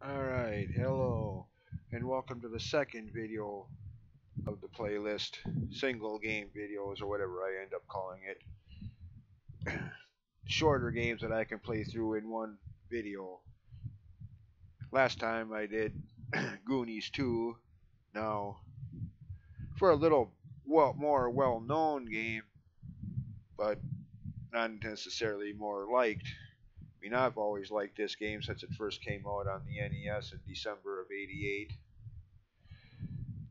Alright, hello, and welcome to the second video of the playlist, single game videos or whatever I end up calling it. Shorter games that I can play through in one video. Last time I did Goonies 2. Now, for a little more well-known game, but not necessarily more liked. I mean, I've always liked this game since it first came out on the NES in December of '88.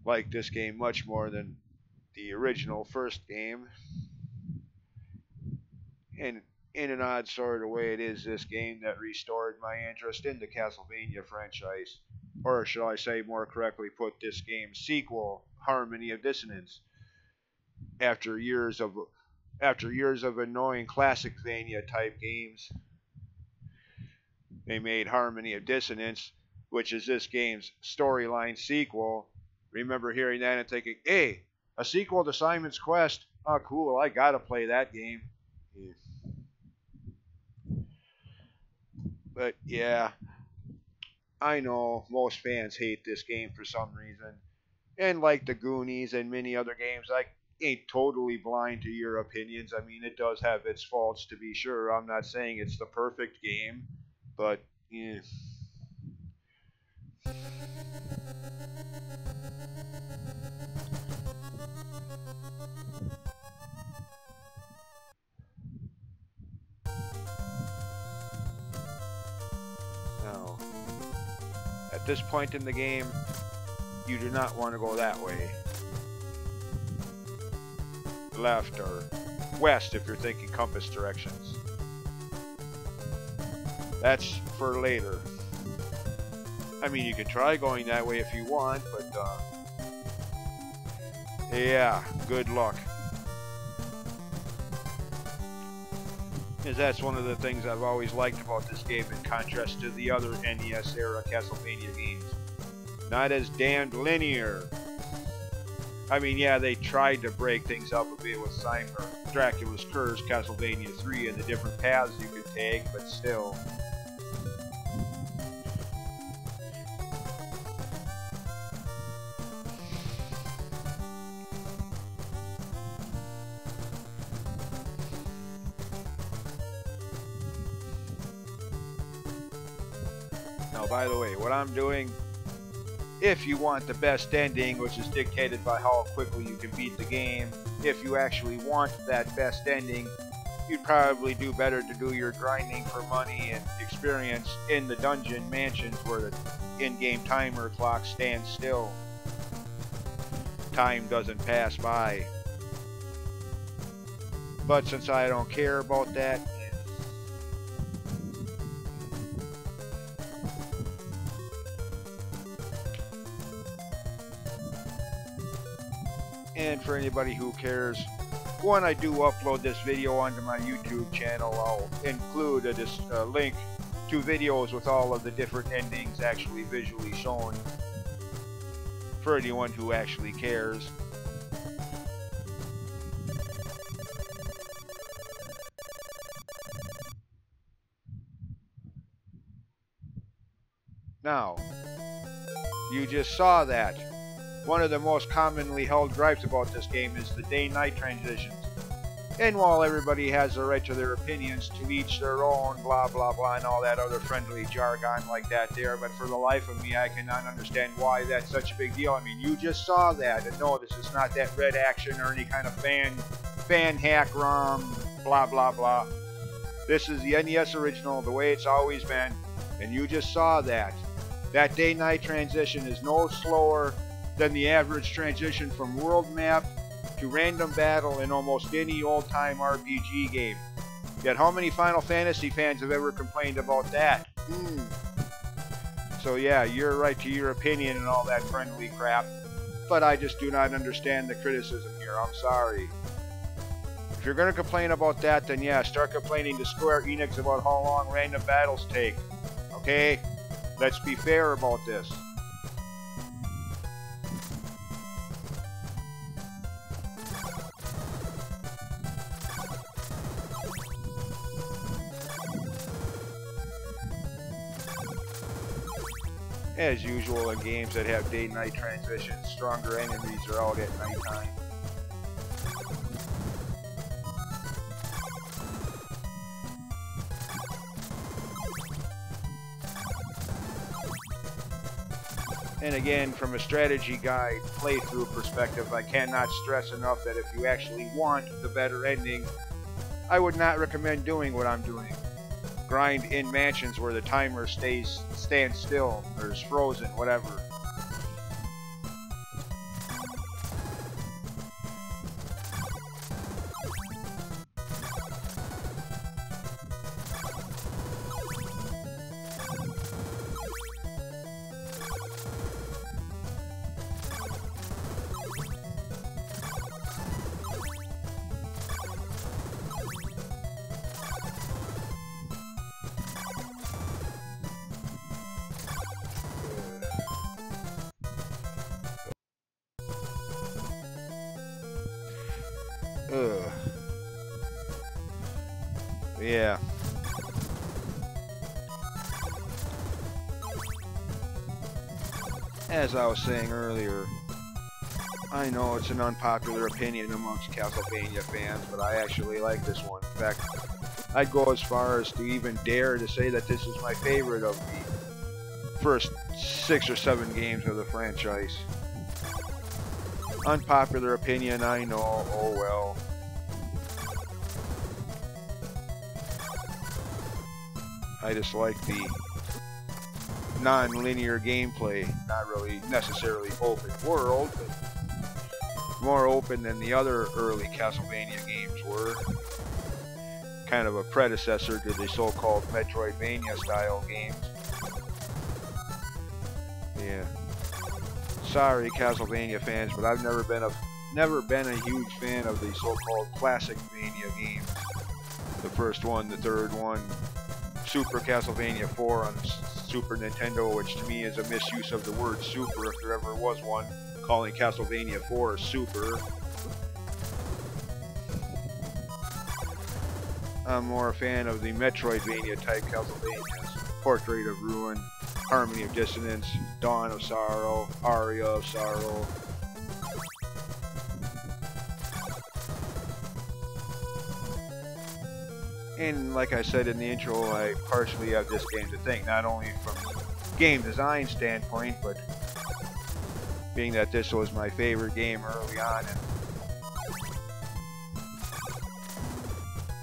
Like this game much more than the original first game. And in an odd sort of way, it is this game that restored my interest in the Castlevania franchise. Or should I say more correctly put, this game's sequel, Harmony of Dissonance. After years of annoying Classicvania type games, they made Harmony of Dissonance, which is this game's storyline sequel. Remember hearing that and thinking, hey, a sequel to Simon's Quest? Oh, cool, I gotta play that game. Yeah. But yeah, I know most fans hate this game for some reason. And like the Goonies and many other games, I ain't totally blind to your opinions. I mean, it does have its faults, to be sure. I'm not saying it's the perfect game, but yeah. Now, at this point in the game, you do not want to go that way. Left or west if you're thinking compass directions. That's for later. I mean, you can try going that way if you want, but yeah, good luck. Because that's one of the things I've always liked about this game in contrast to the other NES era Castlevania games. Not as damned linear. I mean, yeah, they tried to break things up a bit with Simon or Dracula's Curse, Castlevania 3, and the different paths you could take, but still. Now, by the way, what I'm doing, if you want the best ending, which is dictated by how quickly you can beat the game, if you actually want that best ending, you'd probably do better to do your grinding for money and experience in the dungeon mansions where the in-game timer clock stands still. Time doesn't pass by. But since I don't care about that, and for anybody who cares, when I do upload this video onto my YouTube channel, I'll include a link to videos with all of the different endings actually visually shown for anyone who actually cares. Now, you just saw that. One of the most commonly held gripes about this game is the day-night transitions. And while everybody has the right to their opinions, to each their own, blah blah blah, and all that other friendly jargon like that there, but for the life of me, I cannot understand why that's such a big deal. I mean, you just saw that, and no, this is not that red action or any kind of fan hack ROM, blah blah blah. This is the NES original, the way it's always been, and you just saw that. That day-night transition is no slower than the average transition from world map to random battle in almost any old-time RPG game. Yet how many Final Fantasy fans have ever complained about that? So yeah, you're right to your opinion and all that friendly crap, but I just do not understand the criticism here. I'm sorry. If you're going to complain about that, then yeah, start complaining to Square Enix about how long random battles take. Okay? Let's be fair about this. As usual in games that have day-night transitions, stronger enemies are out at nighttime. And again, from a strategy guide playthrough perspective, I cannot stress enough that if you actually want the better ending, I would not recommend doing what I'm doing. Grind in mansions where the timer stands still, or is frozen, whatever. Ugh. Yeah. As I was saying earlier, I know it's an unpopular opinion amongst Castlevania fans, but I actually like this one. In fact, I'd go as far as to even dare to say that this is my favorite of the first 6 or 7 games of the franchise. Unpopular opinion, I know, oh well. I just like the non-linear gameplay, not really necessarily open world, but more open than the other early Castlevania games were. Kind of a predecessor to the so-called Metroidvania style games. Yeah. Sorry, Castlevania fans, but I've never been a huge fan of the so-called classic Mania games. The first one, the third one, Super Castlevania 4 on Super Nintendo, which to me is a misuse of the word super if there ever was one, calling Castlevania 4 Super. I'm more a fan of the Metroidvania type Castlevanias. Portrait of Ruin, Harmony of Dissonance, Dawn of Sorrow, Aria of Sorrow. And like I said in the intro, I partially have this game to thank, not only from a game design standpoint, but being that this was my favorite game early on, and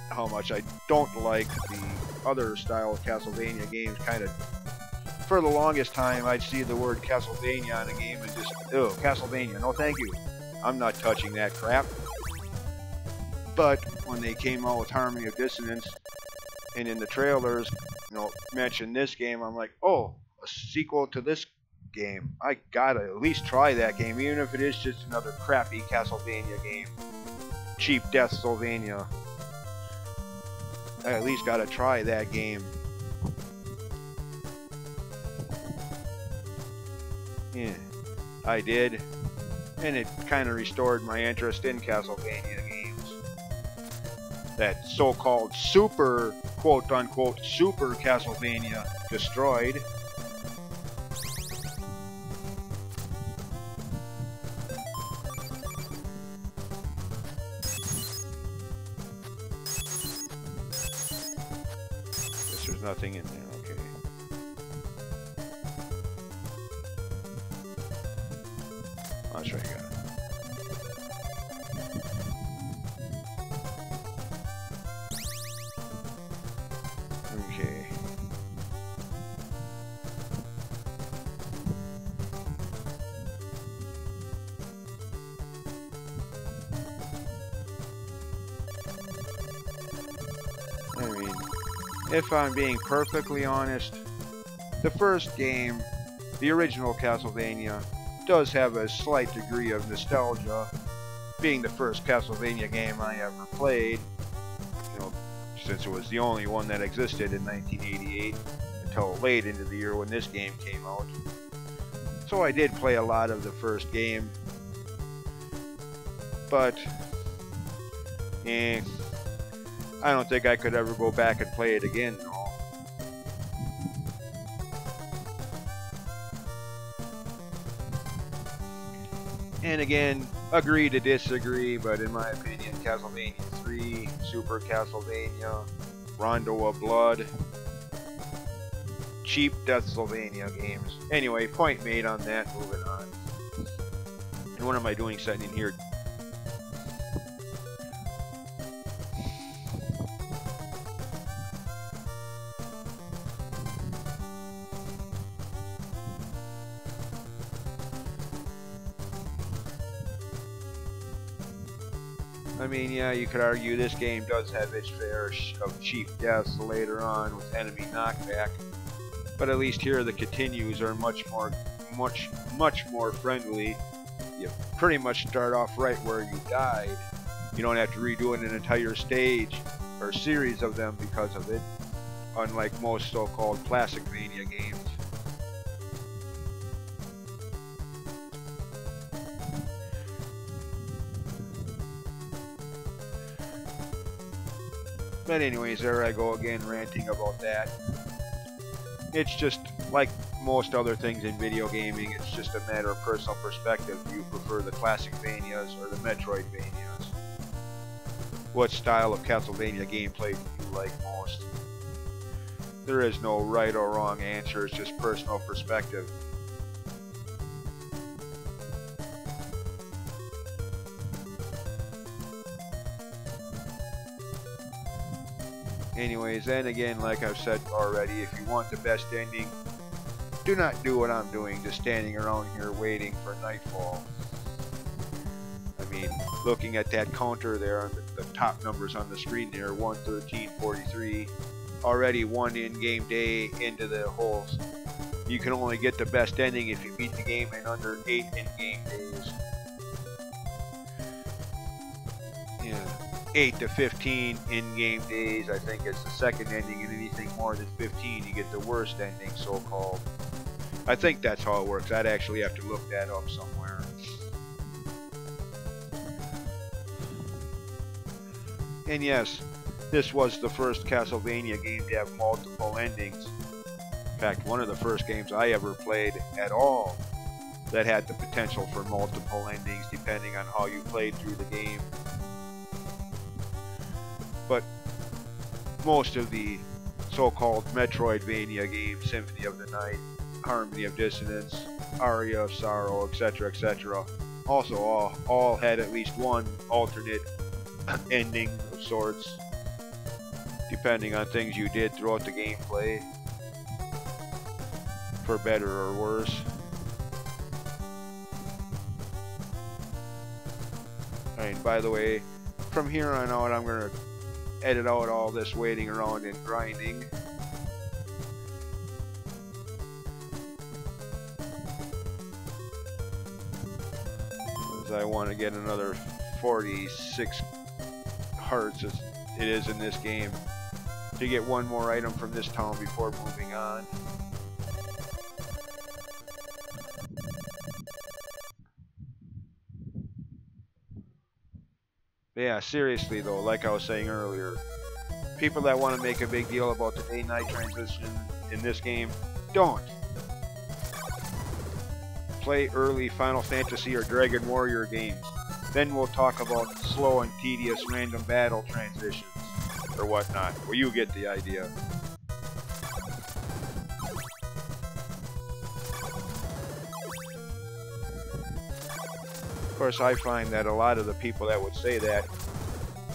how much I don't like the other style of Castlevania games. Kind of, for the longest time, I'd see the word Castlevania on a game and just, ew, Castlevania, no thank you. I'm not touching that crap. But when they came out with Harmony of Dissonance, and in the trailers, you know, mentioned this game, I'm like, oh, a sequel to this game. I gotta at least try that game, even if it is just another crappy Castlevania game. Cheap Deathsylvania. I at least gotta try that game. Yeah, I did. And it kind of restored my interest in Castlevania games. That so-called super, quote-unquote, super Castlevania destroyed. Guess there's nothing in there, okay. Oh, that's right, you got it. Okay. I mean, if I'm being perfectly honest, the first game, the original Castlevania, does have a slight degree of nostalgia, being the first Castlevania game I ever played, you know, since it was the only one that existed in 1988 until late into the year when this game came out. So I did play a lot of the first game, but I don't think I could ever go back and play it again, no. And again, agree to disagree, but in my opinion, Castlevania 3, Super Castlevania, Rondo of Blood, cheap Castlevania games. Anyway, point made on that, moving on. And what am I doing sitting in here? I mean, yeah, you could argue this game does have its fair of cheap deaths later on with enemy knockback, but at least here the continues are much more friendly. You pretty much start off right where you died. You don't have to redo an entire stage or series of them because of it, unlike most so-called Classicvania games. But anyways, there I go again ranting about that. It's just like most other things in video gaming, it's just a matter of personal perspective. Do you prefer the Classicvanias or the Metroidvanias? What style of Castlevania gameplay do you like most? There is no right or wrong answer, it's just personal perspective. Anyways, and again, like I've said already, if you want the best ending, do not do what I'm doing, just standing around here waiting for nightfall. I mean, looking at that counter there, the top numbers on the screen there, 1:13:43, already one in-game day into the holes. You can only get the best ending if you beat the game in under 8 in-game days. Yeah. 8 to 15 in-game days, I think it's the second ending, and anything more than 15 you get the worst ending, so-called. I think that's how it works. I'd actually have to look that up somewhere. And yes, this was the first Castlevania game to have multiple endings. In fact, one of the first games I ever played at all that had the potential for multiple endings depending on how you played through the game. But most of the so-called Metroidvania games, Symphony of the Night, Harmony of Dissonance, Aria of Sorrow, etc., also all had at least one alternate ending of sorts, depending on things you did throughout the gameplay, for better or worse. And by the way, from here on out, I'm going to edit out all this waiting around and grinding. As I want to get another 46 hearts as it is in this game to get one more item from this town before moving on. Yeah, seriously though, like I was saying earlier, people that want to make a big deal about the day-night transition in this game, don't. Play early Final Fantasy or Dragon Warrior games. Then we'll talk about slow and tedious random battle transitions, or whatnot. Well, you get the idea. Of course, I find that a lot of the people that would say that,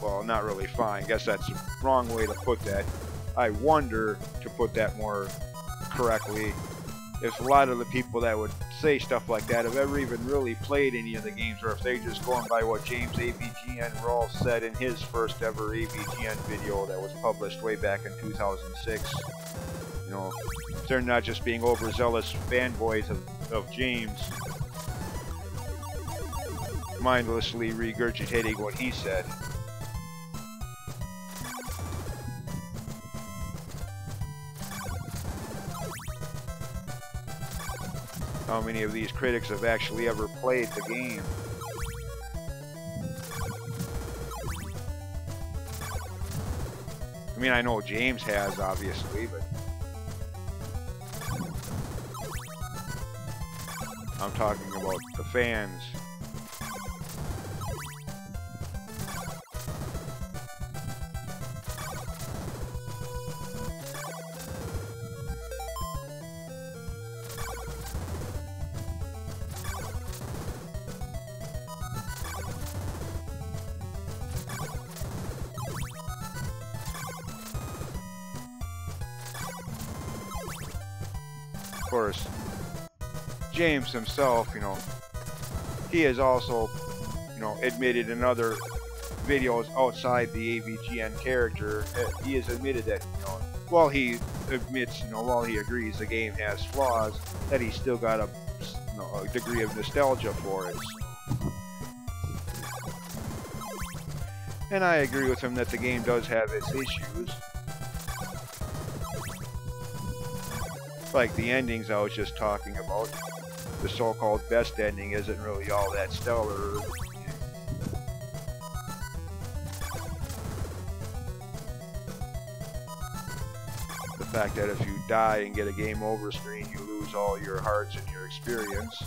well, not really fine. I guess that's the wrong way to put that. I wonder, to put that more correctly, if a lot of the people that would say stuff like that have ever even really played any of the games, or if they're just going by what James ABGN Rawls said in his first ever ABGN video that was published way back in 2006. You know, if they're not just being overzealous fanboys of James, mindlessly regurgitating what he said. How many of these critics have actually ever played the game? I mean, I know James has, obviously, but I'm talking about the fans. course, James himself, he has also, admitted in other videos outside the AVGN character, he has admitted that, while he admits, while he agrees the game has flaws, that he's still got a degree of nostalgia for it. And I agree with him that the game does have its issues. Like the endings I was just talking about. The so-called best ending isn't really all that stellar. The fact that if you die and get a game over screen, you lose all your hearts and your experience.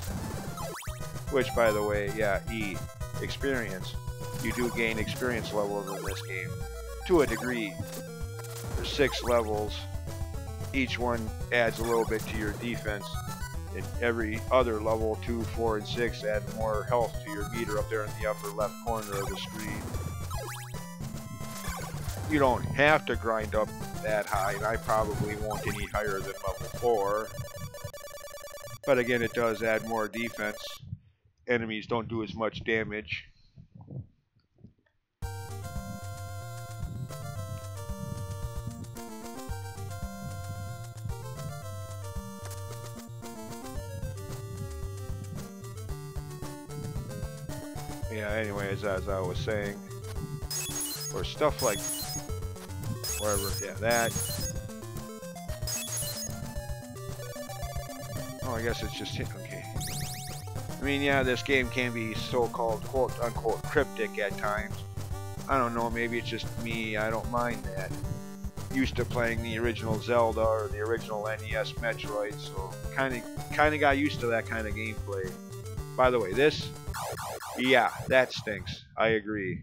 Which, by the way, yeah, experience. You do gain experience levels in this game, to a degree. There's 6 levels. Each one adds a little bit to your defense. And every other level, 2, 4, and 6, add more health to your meter up there in the upper left corner of the screen. You don't have to grind up that high, and I probably won't any higher than level 4. But again, it does add more defense. Enemies don't do as much damage. Yeah, anyways, as I was saying, or stuff like, wherever, yeah, that. Oh, I guess it's just, okay. I mean, yeah, this game can be so-called quote-unquote cryptic at times. I don't know, maybe it's just me, I don't mind that. Used to playing the original Zelda or the original NES Metroid, so kinda got used to that kind of gameplay. By the way, this, yeah, that stinks. I agree.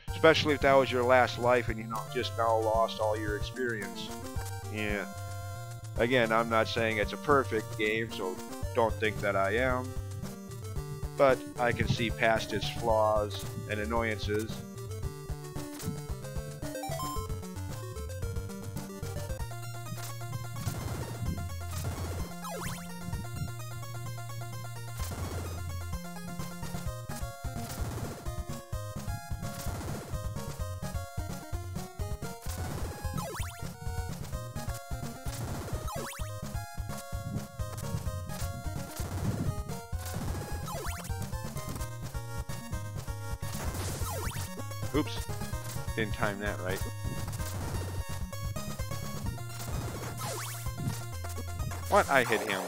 Especially if that was your last life and just now lost all your experience. Yeah. Again, I'm not saying it's a perfect game, so don't think that I am. But I can see past its flaws and annoyances. Oops, didn't time that right. What? I hit him.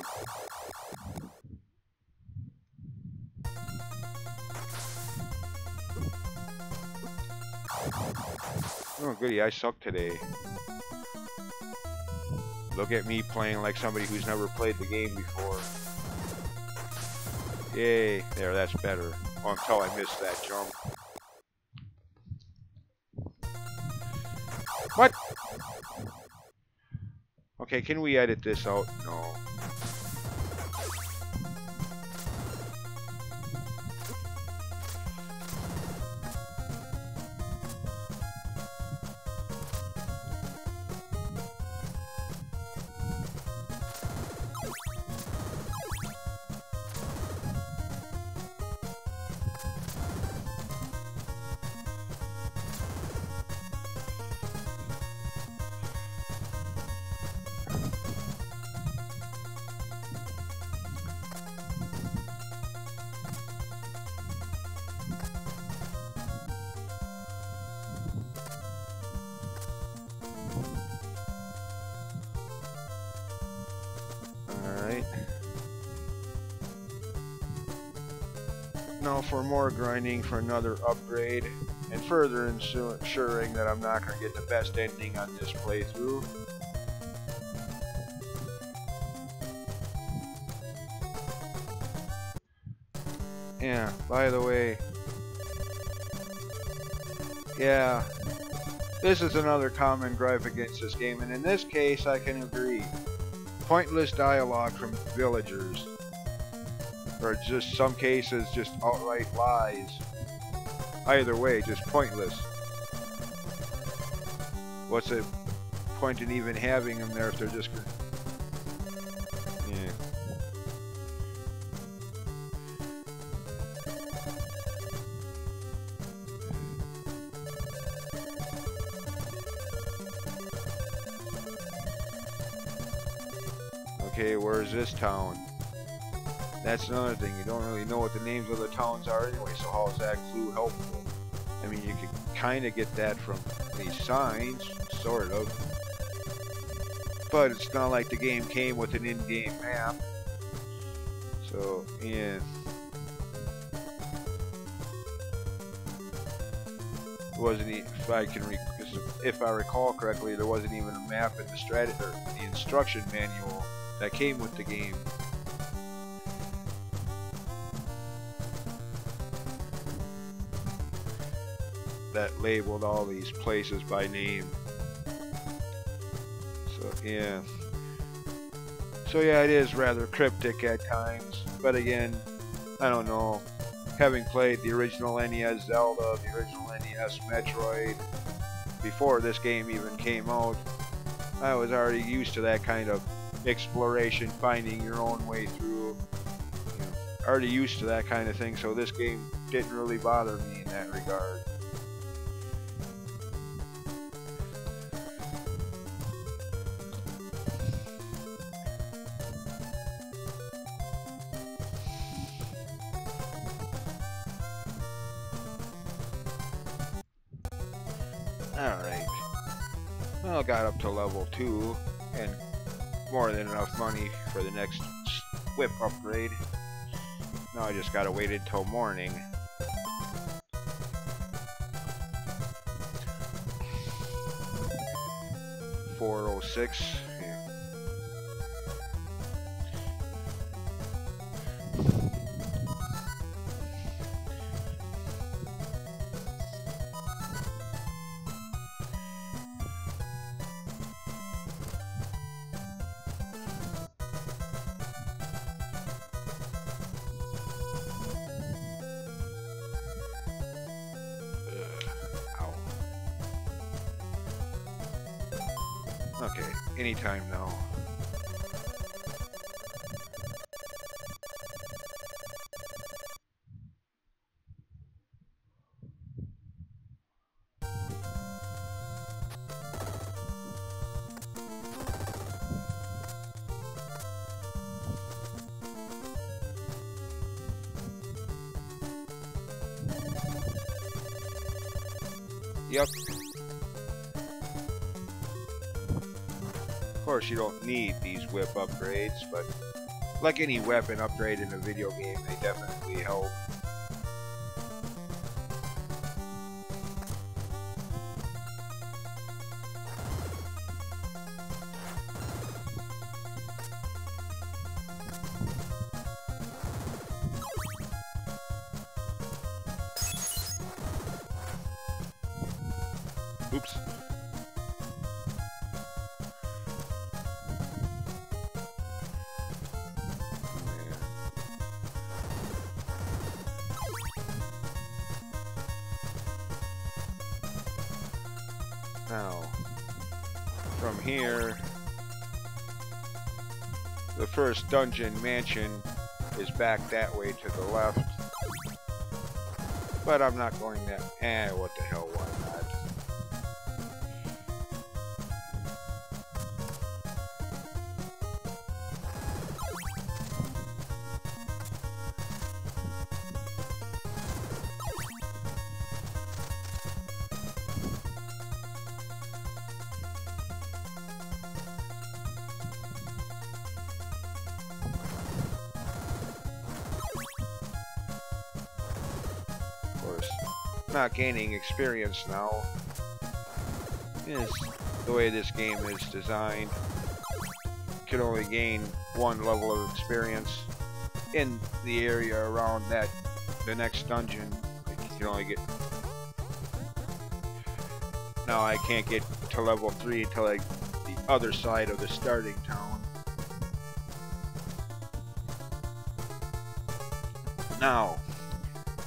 Oh goody, I suck today. Look at me playing like somebody who's never played the game before. Yay, there, that's better. Oh, until I missed that jump. What? Okay, can we edit this out? No. Now for more grinding for another upgrade, and further ensuring that I'm not going to get the best ending on this playthrough. Yeah, by the way, yeah, this is another common gripe against this game, and in this case I can agree. Pointless dialogue from villagers. Or just some cases, just outright lies. Either way, just pointless. What's the point in even having them there if they're just... Yeah. Okay, where's this town? That's another thing. You don't really know what the names of the towns are anyway, so how is that clue helpful? I mean, you can kind of get that from these signs, sort of. But it's not like the game came with an in-game map. So, yeah. It wasn't even, if I recall correctly, there wasn't even a map in the instruction manual that came with the game. That labeled all these places by name. So yeah. So yeah, it is rather cryptic at times. But again, I don't know. Having played the original NES Zelda, the original NES Metroid, before this game even came out, I was already used to that kind of exploration, finding your own way through. You know, already used to that kind of thing, so this game didn't really bother me in that regard. Alright. Well, got up to level 2 and more than enough money for the next whip upgrade. Now I just gotta wait until morning. $4.06. Okay, anytime now. Yep. Of course, you don't need these whip upgrades, but like any weapon upgrade in a video game, they definitely help. Oops. Now, from here, the first dungeon mansion is back that way to the left. But I'm not going that. What the hell, why not? Not gaining experience now is the way this game is designed. You can only gain one level of experience in the area around the next dungeon. Like you can only get. Now I can't get to level 3 until the other side of the starting town. Now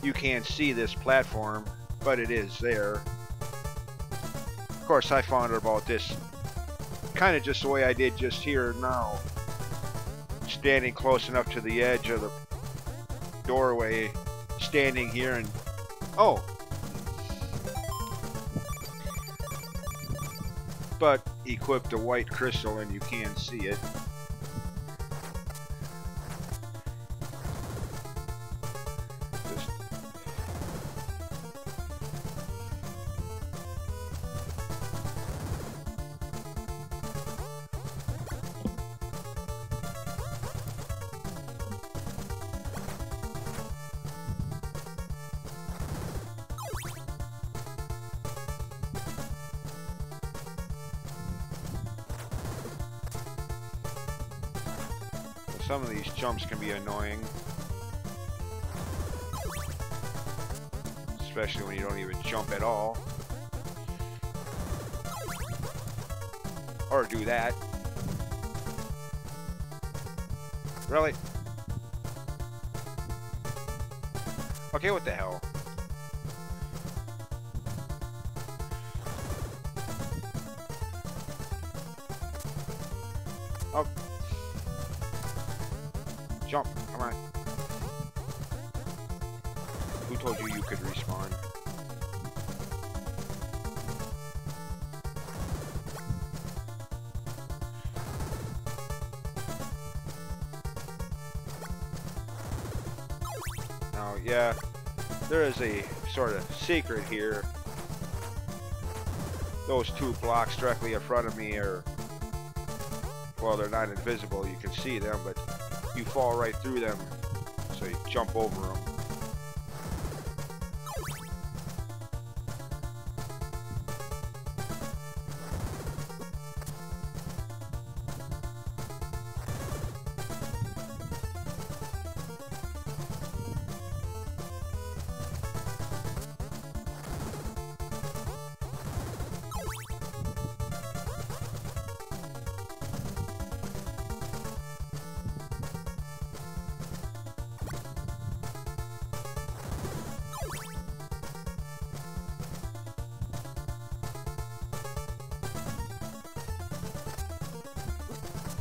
you can't see this platform, but it is there. Of course, I found out about this kind of just the way I did just here now. standing close enough to the edge of the doorway, standing here and... Oh! But equipped a white crystal and you can see it. Some of these jumps can be annoying, especially when you don't even jump at all, or do that. Really? Okay, what the hell? Oh. Jump, come on. Who told you you could respawn? Now, yeah, there is a sort of secret here. Those two blocks directly in front of me are, well, they're not invisible, you can see them, but you fall right through them, so you jump over them.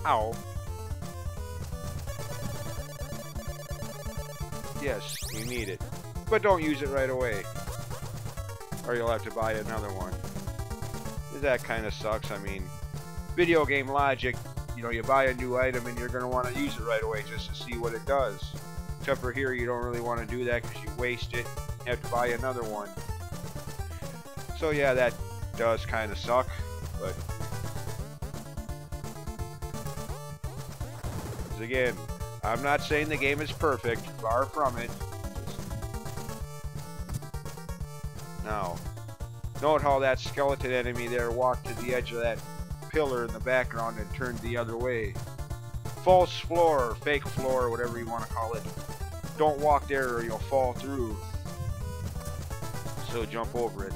Ow. Yes, you need it. But don't use it right away, or you'll have to buy another one. That kind of sucks. I mean, video game logic, you know, you buy a new item and you're going to want to use it right away just to see what it does. Except for here, you don't really want to do that because you waste it. You have to buy another one. So yeah, that does kind of suck, but... Again, I'm not saying the game is perfect, far from it. Now, note how that skeleton enemy there walked to the edge of that pillar in the background and turned the other way. False floor, or fake floor, whatever you want to call it. Don't walk there or you'll fall through. So jump over it.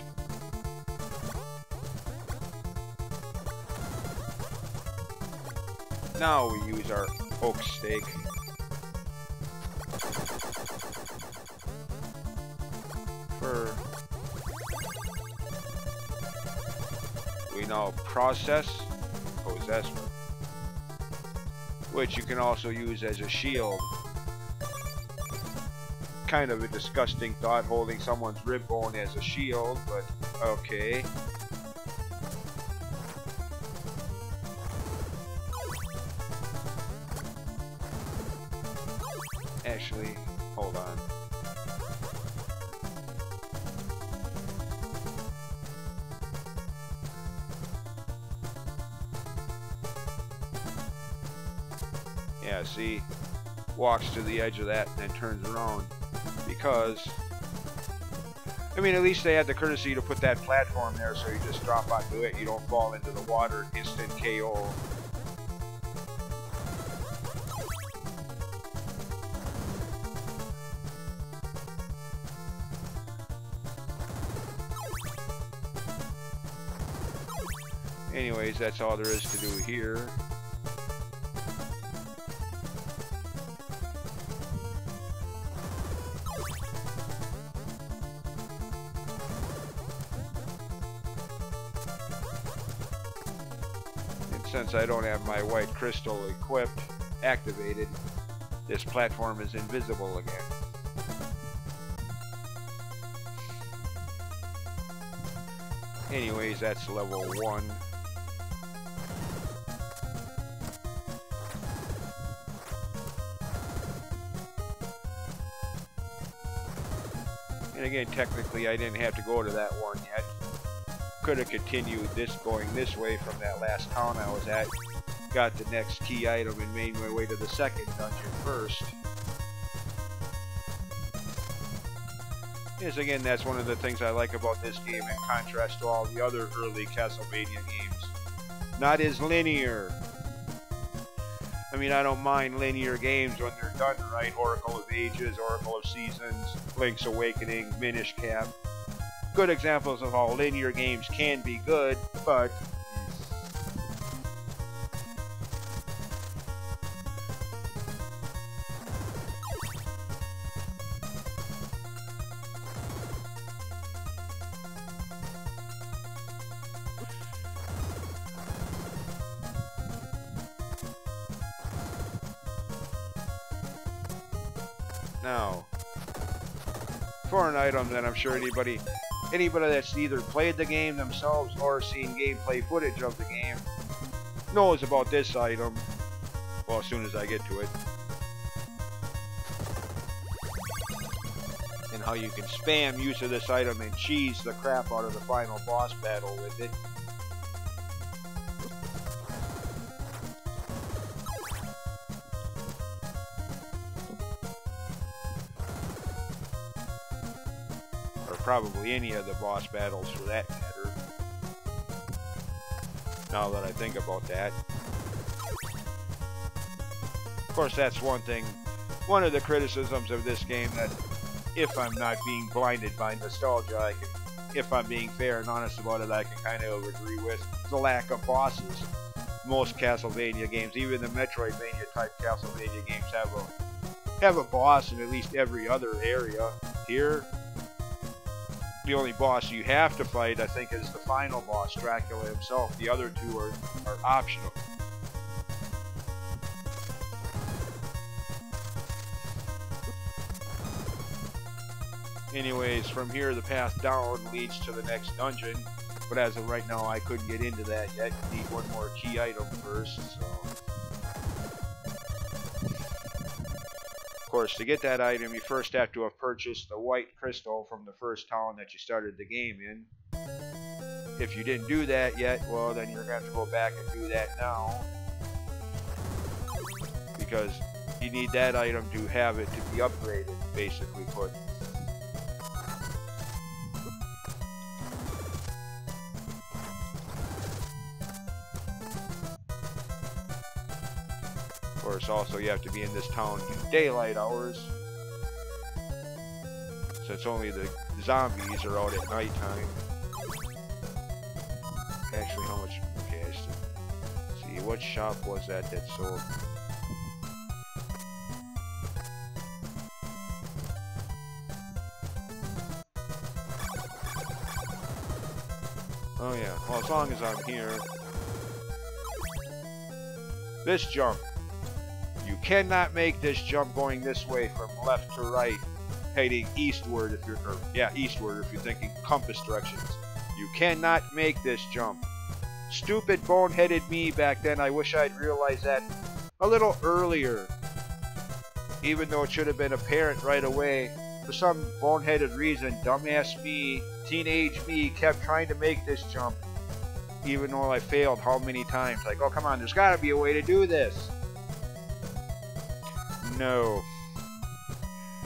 Now we use our oak stake. We now process possessment, which you can also use as a shield. Kind of a disgusting thought, holding someone's rib bone as a shield, but okay. Actually, hold on. Yeah, see? Walks to the edge of that and then turns around. Because, I mean, at least they had the courtesy to put that platform there so you just drop onto it. You don't fall into the water, instant KO. Anyways, that's all there is to do here. And since I don't have my white crystal equipped, activated, this platform is invisible again. Anyways, that's level 1. And again, technically I didn't have to go to that one yet. Could have continued this going this way from that last town I was at. Got the next key item and made my way to the second dungeon first. Yes, again, that's one of the things I like about this game in contrast to all the other early Castlevania games. Not as linear. I mean, I don't mind linear games when they're done right. Oracle of Ages, Oracle of Seasons, Link's Awakening, Minish Cap. Good examples of how linear games can be good, but now, for an item that I'm sure anybody that's either played the game themselves or seen gameplay footage of the game knows about this item. Well, as soon as I get to it. And how you can spam use of this item and cheese the crap out of the final boss battle with it. Probably any of the boss battles for that matter. Now that I think about that. Of course, that's one thing. One of the criticisms of this game that, if I'm not being blinded by nostalgia, if I'm being fair and honest about it, I can kind of agree with the lack of bosses. Most Castlevania games, even the Metroidvania type Castlevania games, have a boss in at least every other area. Here, the only boss you have to fight, I think, is the final boss, Dracula himself. The other two are optional. Anyways, from here the path down leads to the next dungeon, but as of right now I couldn't get into that yet. Need one more key item first, so... Of course, to get that item, you first have to have purchased the white crystal from the first town that you started the game in. If you didn't do that yet, well, then you're going to have to go back and do that now. Because you need that item to have it to be upgraded, basically put. Of course, also you have to be in this town in daylight hours, since only the zombies are out at nighttime. Actually, how much? Okay, let's see, what shop was that sold? Oh yeah, well, as long as I'm here. This jump. You cannot make this jump going this way from left to right, heading eastward if you're, eastward if you're thinking compass directions. You cannot make this jump. Stupid boneheaded me back then, I wish I'd realized that a little earlier. Even though it should have been apparent right away, for some boneheaded reason, dumbass me, teenage me, kept trying to make this jump. Even though I failed how many times. Like, oh come on, there's gotta be a way to do this. No.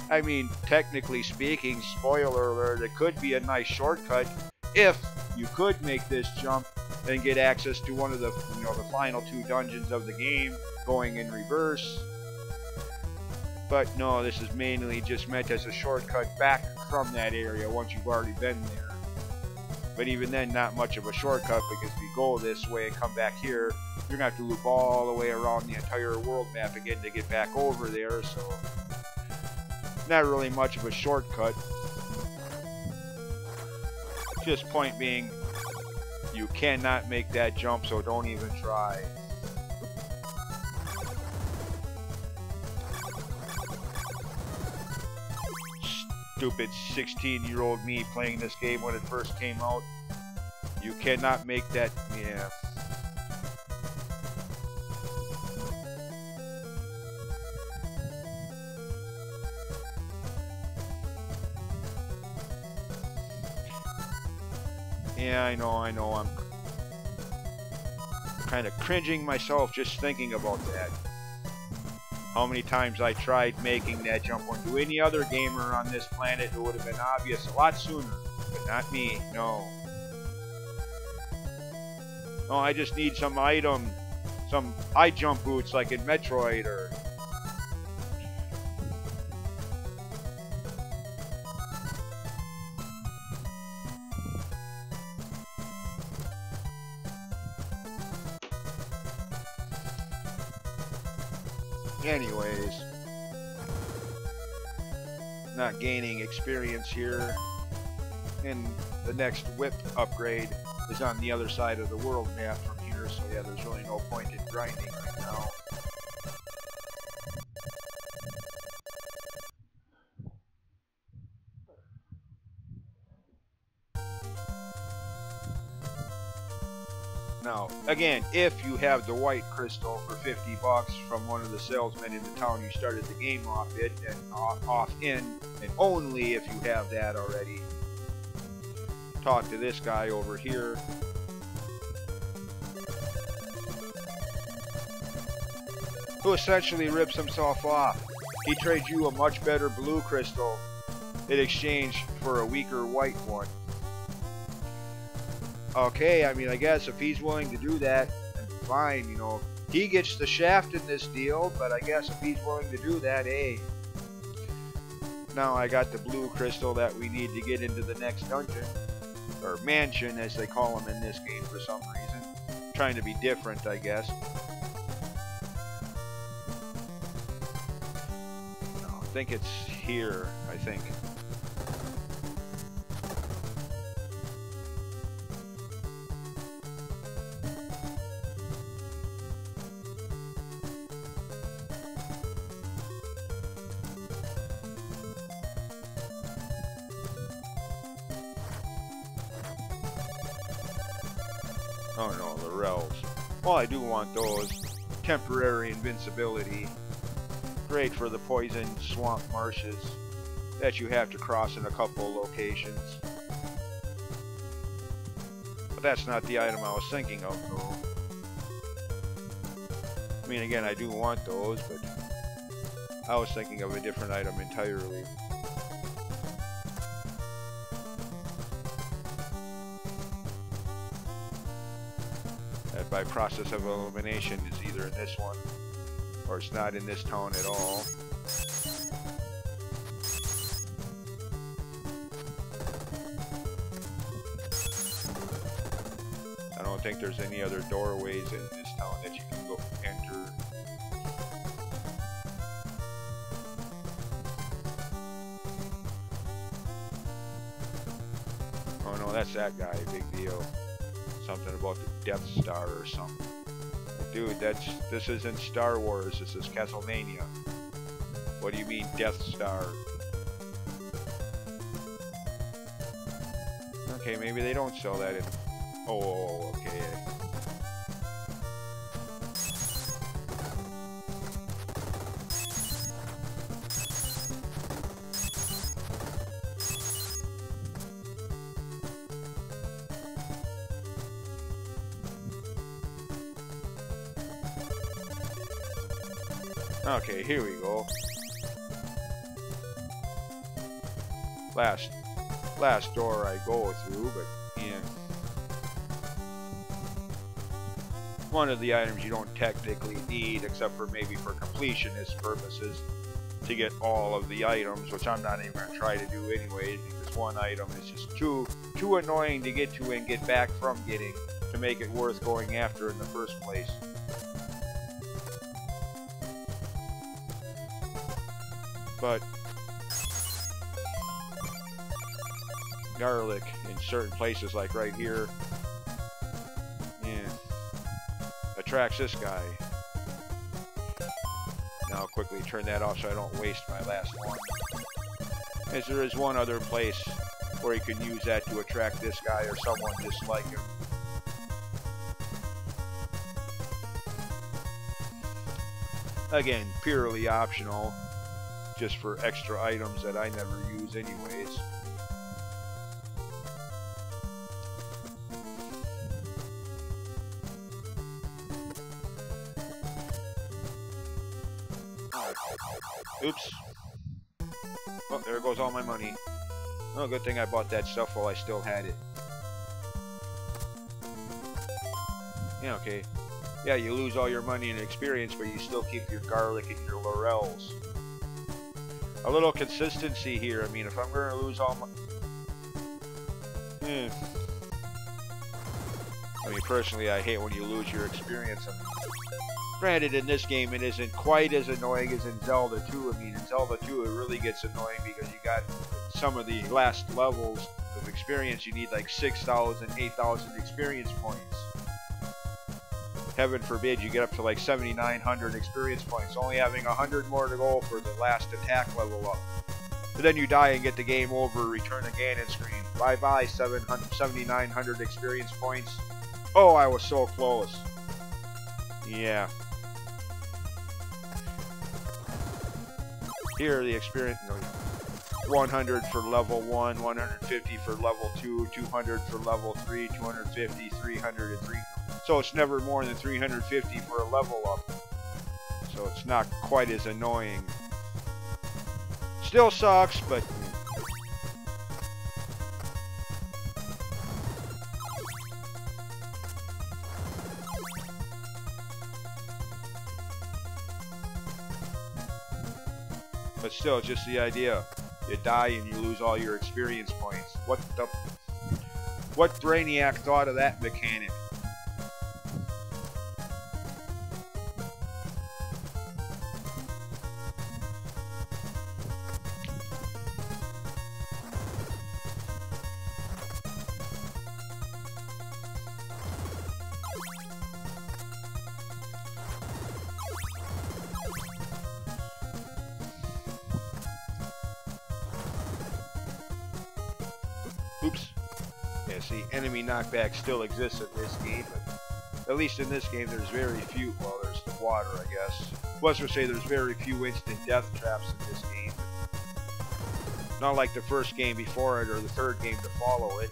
I mean, technically speaking, spoiler alert, it could be a nice shortcut if you could make this jump and get access to one of the, the final two dungeons of the game, going in reverse. But no, this is mainly just meant as a shortcut back from that area once you've already been there. But even then, not much of a shortcut, because if you go this way and come back here, you're going to have to loop all the way around the entire world map again to get back over there, so not really much of a shortcut. Just point being, you cannot make that jump, so don't even try. stupid 16-year-old me playing this game when it first came out. You cannot make that, yeah. Yeah, I know, I'm kind of cringing myself just thinking about that. How many times I tried making that jump onto any other gamer on this planet, it would have been obvious a lot sooner, but not me, no. No, I just need some item, some high jump boots like in Metroid or... Anyways, not gaining experience here, and the next whip upgrade is on the other side of the world map from here, so yeah, there's really no point in grinding right now. Now, again, if you have the white crystal for 50 bucks from one of the salesmen in the town you started the game off in, and only if you have that already, talk to this guy over here. Who essentially rips himself off. He trades you a much better blue crystal in exchange for a weaker white one. Okay, I mean, I guess if he's willing to do that, then fine, you know. He gets the shaft in this deal, but I guess if he's willing to do that, hey. Now I got the blue crystal that we need to get into the next dungeon. Or mansion, as they call them in this game for some reason. Trying to be different, I guess. No, I think it's here, I think. Oh no, Laurels. Well, I do want those. Temporary invincibility. Great for the poison swamp marshes that you have to cross in a couple locations. But that's not the item I was thinking of, though. I mean, again, I do want those, but I was thinking of a different item entirely. That by process of elimination is either in this one, or it's not in this town at all. I don't think there's any other doorways in this town that you can go enter. Oh no, that's that guy, big deal. Something about the Death Star or something. Dude, this isn't Star Wars, this is Castlevania. What do you mean, Death Star? Okay, maybe they don't sell that in... Oh, okay. Okay, here we go. Last door I go through, but yeah. One of the items you don't technically need, except for maybe for completionist purposes, to get all of the items, which I'm not even going to try to do anyway, because one item is just too annoying to get to and get back from getting to make it worth going after in the first place. But garlic in certain places, like right here, attracts this guy. Now I'll quickly turn that off so I don't waste my last one. as there is one other place where you can use that to attract this guy or someone just like him. Again, purely optional, just for extra items that I never use anyways. Oops. Oh, there goes all my money. Oh, good thing I bought that stuff while I still had it. Yeah, okay. Yeah, you lose all your money and experience, but you still keep your garlic and your laurels. A little consistency here. I mean, if I'm going to lose all my... I mean, personally, I hate when you lose your experience. I mean, granted, in this game, it isn't quite as annoying as in Zelda 2. I mean, in Zelda 2, it really gets annoying because you got some of the last levels of experience. You need like 6,000, 8,000 experience points. Heaven forbid you get up to like 7,900 experience points, only having 100 more to go for the last attack level up. But then you die and get the game over, return the Ganon screen. Bye-bye, 7,900 experience points. Oh, I was so close. Yeah. Here, the experience, 100 for level 1, 150 for level 2, 200 for level 3, 250, 300, and 3. So it's never more than 350 for a level up. So it's not quite as annoying. Still sucks, but... But still, just the idea. You die and you lose all your experience points. What brainiac thought of that mechanic? Oops. Yeah, see, enemy knockback still exists in this game, but at least in this game there's very few, well, there's the water, I guess. Let's just say there's very few instant death traps in this game. Not like the first game before it or the third game to follow it.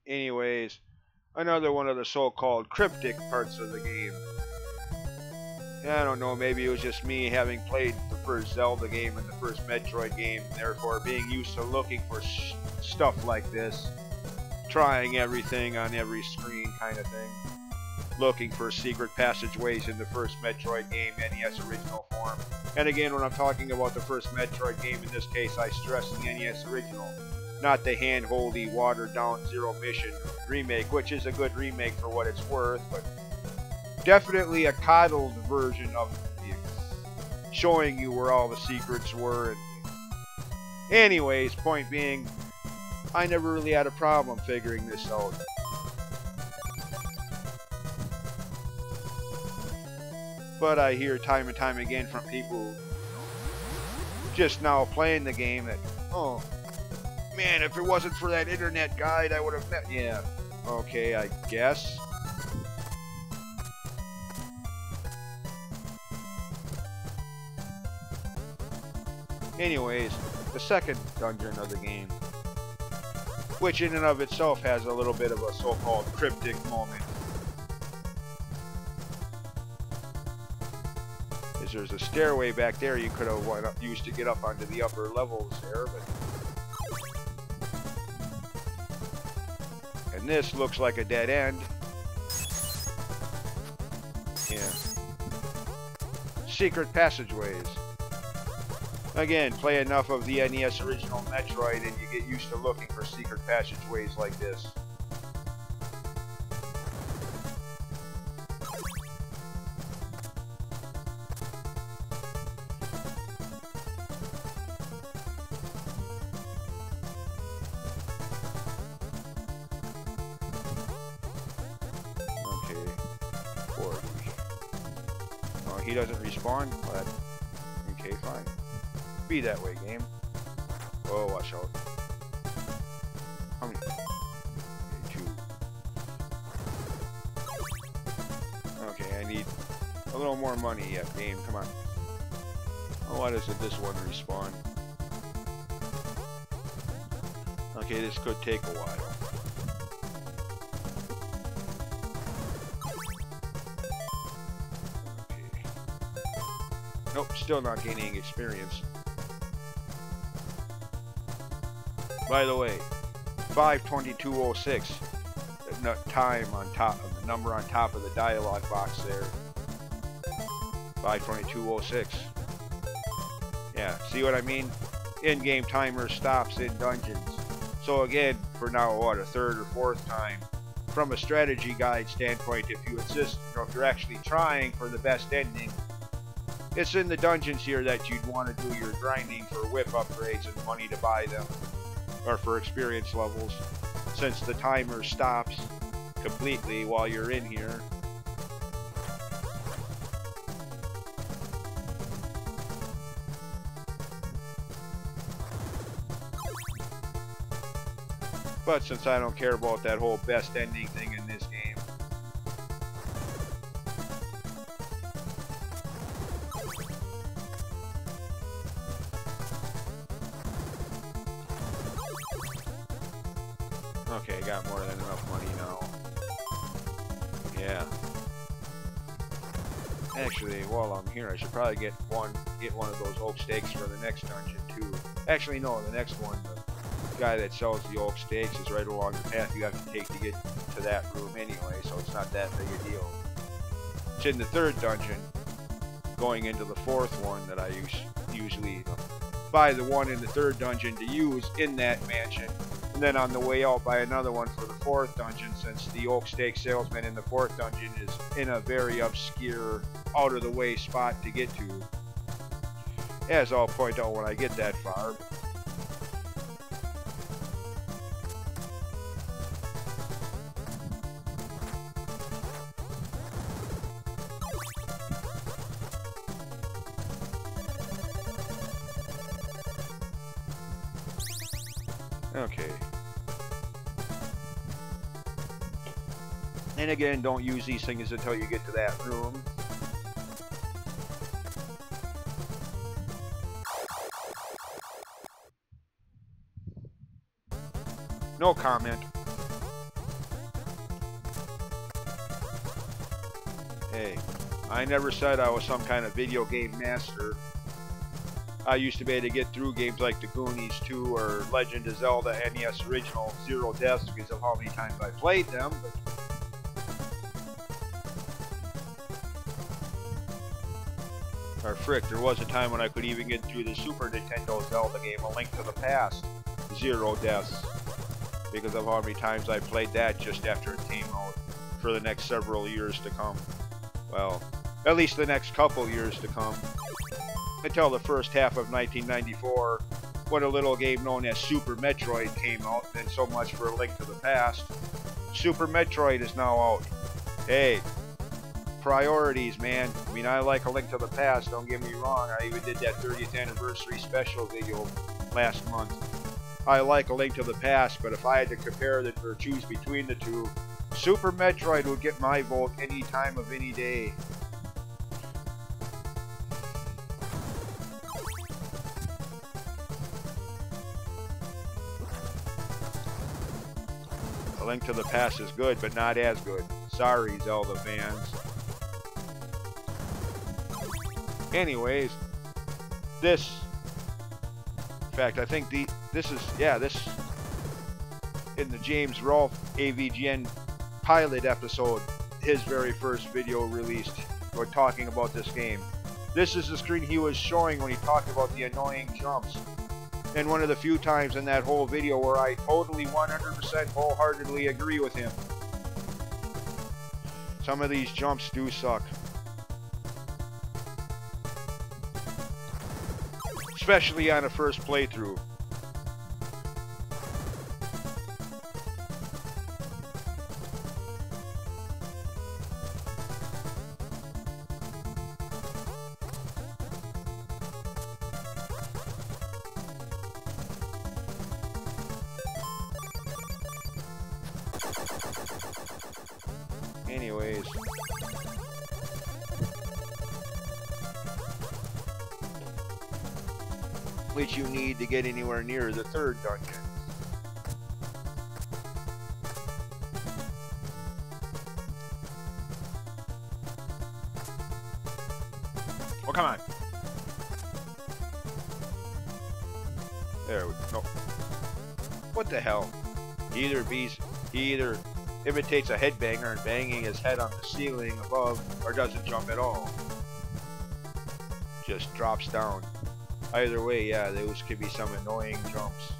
Anyways, another one of the so-called cryptic parts of the game. I don't know, maybe it was just me having played the first Zelda game and the first Metroid game, and therefore being used to looking for stuff like this. Trying everything on every screen kind of thing. Looking for secret passageways in the first Metroid game, NES original form. And again, when I'm talking about the first Metroid game, in this case I stress the NES original. Not the hand-holdy, watered-down Zero Mission remake, which is a good remake for what it's worth, but... definitely a coddled version of it, showing you where all the secrets were. And anyways, point being, I never really had a problem figuring this out. But I hear time and time again from people just now playing the game that, oh, man, if it wasn't for that internet guide, I would have met. Yeah, okay, I guess. Anyways, the second dungeon of the game, which in and of itself has a little bit of a so-called cryptic moment, is there's a stairway back there you could have used to get up onto the upper levels there, but... and this looks like a dead end. Yeah. Secret passageways. Again, play enough of the NES original Metroid and you get used to looking for secret passageways like this. Okay. 40. he doesn't respawn? But okay, fine. Be that way, game. Oh, watch out. How many? Okay, 2. Okay, I need a little more money yet, game. Come on. Oh, why doesn't this one respawn? Okay, this could take a while. Okay. Nope, still not gaining experience. By the way, 5:22:06. Time on top of the number on top of the dialogue box there. 5:22:06. Yeah, see what I mean? In-game timer stops in dungeons. So again, for now, what, a third or fourth time, from a strategy guide standpoint, if you insist, if you're actually trying for the best ending, it's in the dungeons here that you'd want to do your grinding for whip upgrades and money to buy them, or for experience levels, since the timer stops completely while you're in here. But since I don't care about that whole best ending thing in this game, okay, got more than enough money now. Yeah. Actually, while I'm here, I should probably get one of those oak steaks for the next dungeon too. Actually, no, the next one. The guy that sells the oak steaks is right along the path you have to take to get to that room anyway, so it's not that big a deal. It's in the third dungeon, going into the fourth one that I usually buy the one in the third dungeon to use in that mansion, and then on the way out buy another one for the fourth dungeon, since the oak steak salesman in the fourth dungeon is in a very obscure, out of the way spot to get to, as I'll point out when I get that far. Okay. And again, don't use these things until you get to that room. No comment. Hey, I never said I was some kind of video game master. I used to be able to get through games like The Goonies 2 or Legend of Zelda NES Original 0 deaths because of how many times I played them. Or frick, there was a time when I could even get through the Super Nintendo Zelda game, A Link to the Past, 0 deaths, because of how many times I played that just after it came out for the next several years to come. Well, at least the next couple years to come. Until the first half of 1994, when a little game known as Super Metroid came out, and so much for A Link to the Past. Super Metroid is now out. Hey, priorities, man. I mean, I like A Link to the Past, don't get me wrong. I even did that 30th anniversary special video last month. I like A Link to the Past, but if I had to compare it or choose between the two, Super Metroid would get my vote any time of any day. A Link to the Past is good, but not as good. Sorry, Zelda fans. Anyways, this... In fact, I think this is... Yeah, this... In the James Rolfe AVGN pilot episode, his very first video released, or talking about this game. This is the screen he was showing when he talked about the annoying jumps. And one of the few times in that whole video where I totally 100% wholeheartedly agree with him. Some of these jumps do suck. Especially on a first playthrough. Anyways. Which you need to get anywhere near the third dungeon. Oh, come on. There we go. What the hell? He either imitates a headbanger and banging his head on the ceiling above, or doesn't jump at all. Just drops down. Either way, yeah, those could be some annoying jumps.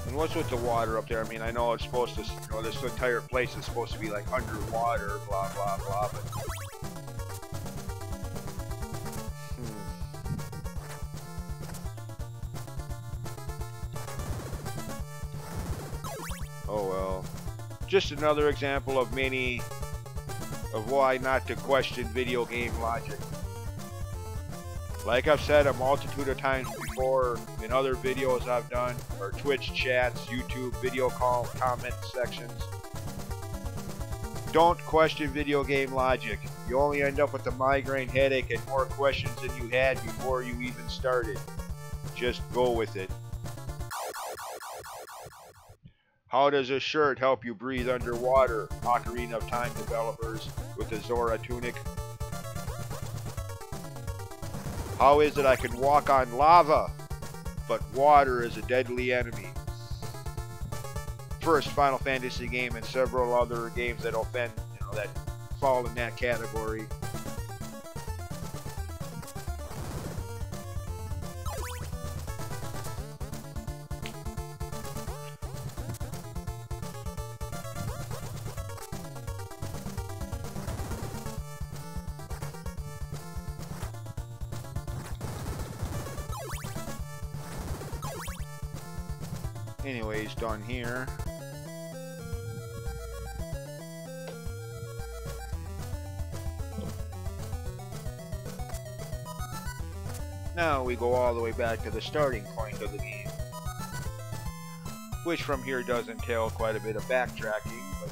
And what's with the water up there? I mean, I know it's supposed to, you know, this entire place is supposed to be like underwater, blah, blah, blah, but... Oh well. Just another example of many of why not to question video game logic. Like I've said a multitude of times before in other videos I've done, or Twitch chats, YouTube video call, comment sections. Don't question video game logic. You only end up with a migraine headache and more questions than you had before you even started. Just go with it. How does a shirt help you breathe underwater? Ocarina of Time developers with the Zora tunic. How is it I can walk on lava, but water is a deadly enemy? First Final Fantasy game and several other games that offend, you know, that fall in that category. Anyways, done here. Now we go all the way back to the starting point of the game, which from here does entail quite a bit of backtracking, but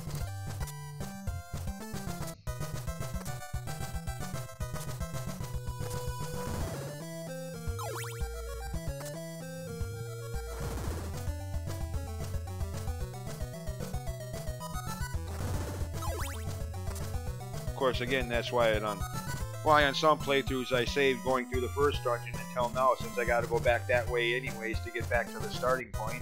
of course, again, that's why on some playthroughs I saved going through the first dungeon until now, since I gotta go back that way anyways to get back to the starting point.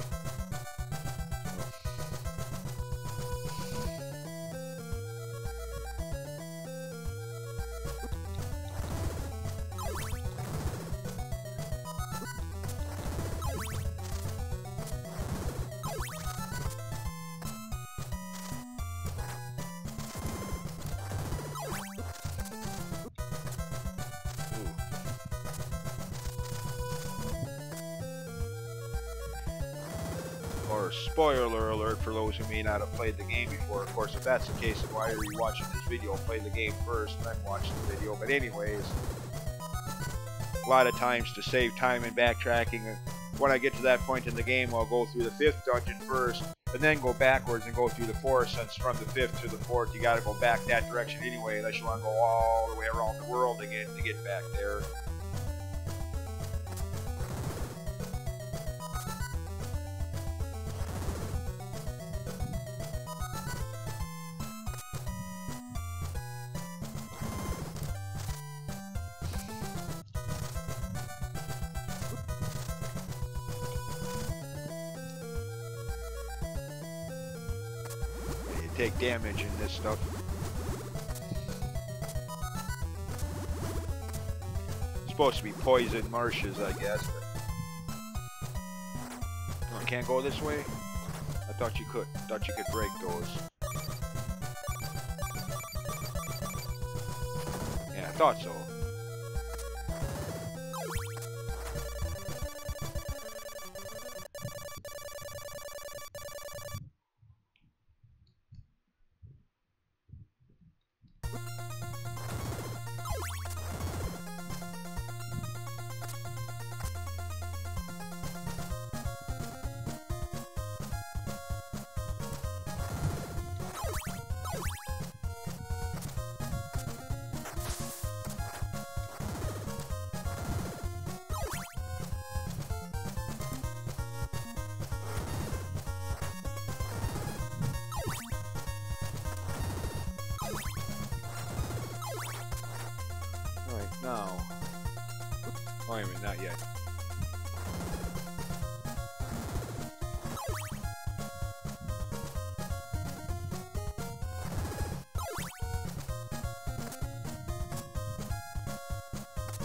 Or spoiler alert for those who may not have played the game before. Of course, if that's the case, then why are you watching this video? Play the game first, then watch the video. But anyways, a lot of times to save time in backtracking, when I get to that point in the game, I'll go through the 5th dungeon first, and then go backwards and go through the 4th, since from the 5th to the 4th, you gotta go back that direction anyway, unless you want to go all the way around the world again to get back there. Take damage in this stuff. It's supposed to be poison marshes, I guess. But... oh, can't go this way? I thought you could. Thought you could break those. Yeah, I thought so. Now. Oh, wait a minute, not yet.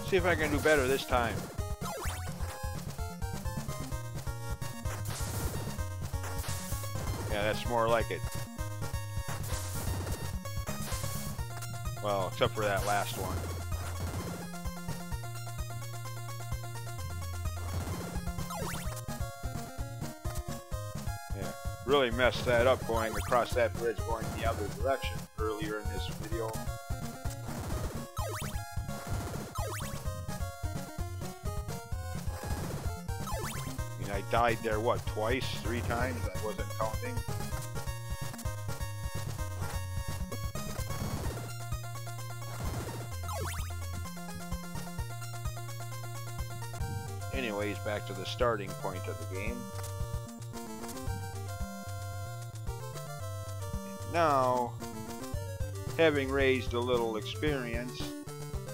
See if I can do better this time. Yeah, that's more like it. Well, except for that last one. Yeah, really messed that up going across that bridge going the other direction earlier in this video. I died there, what, twice? 3 times? I wasn't counting. Anyways, back to the starting point of the game. Now, having raised a little experience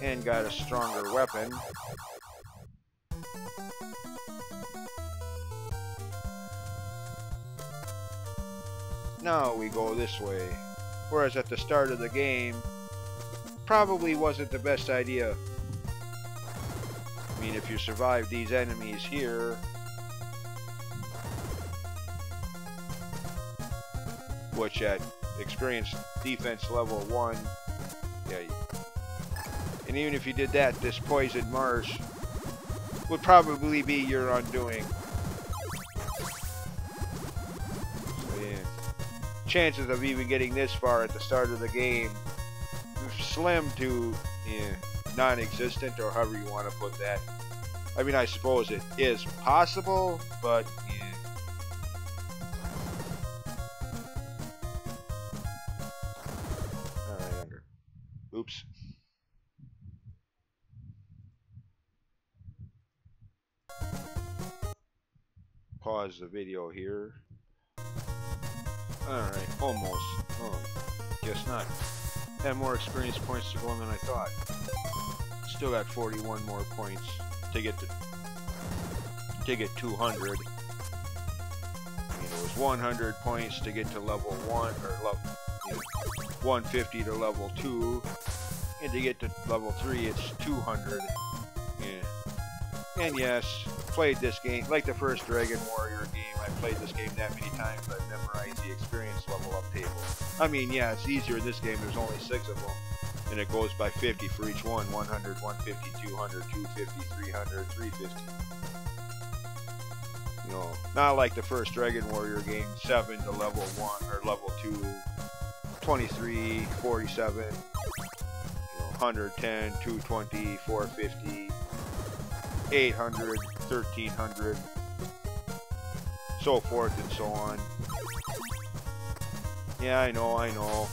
and got a stronger weapon, now we go this way. Whereas at the start of the game, probably wasn't the best idea. I mean, if you survive these enemies here, which at experience defense level 1, yeah, and even if you did that, this poisoned marsh would probably be your undoing. Chances of even getting this far at the start of the game slim to non-existent, or however you want to put that. I mean, I suppose it is possible, but alright, oops. Pause the video here. Alright, almost. Oh, guess not. Had more experience points to go than I thought. Still got 41 more points to get 200. I mean, it was 100 points to get to level 1, or level 150 to level 2, and to get to level 3 it's 200. Yeah. And yes, played this game like the first Dragon Warrior game. I played this game that many times I've memorized the experience level up table. I mean, yeah, it's easier in this game. There's only 6 of them, and it goes by 50 for each one. 100, 150, 200, 250, 300, 350. You know, not like the first Dragon Warrior game, 7 to level 1 or level 2, 23, 47, 110, 220, 450, 800, 1300, so forth and so on. Yeah, I know.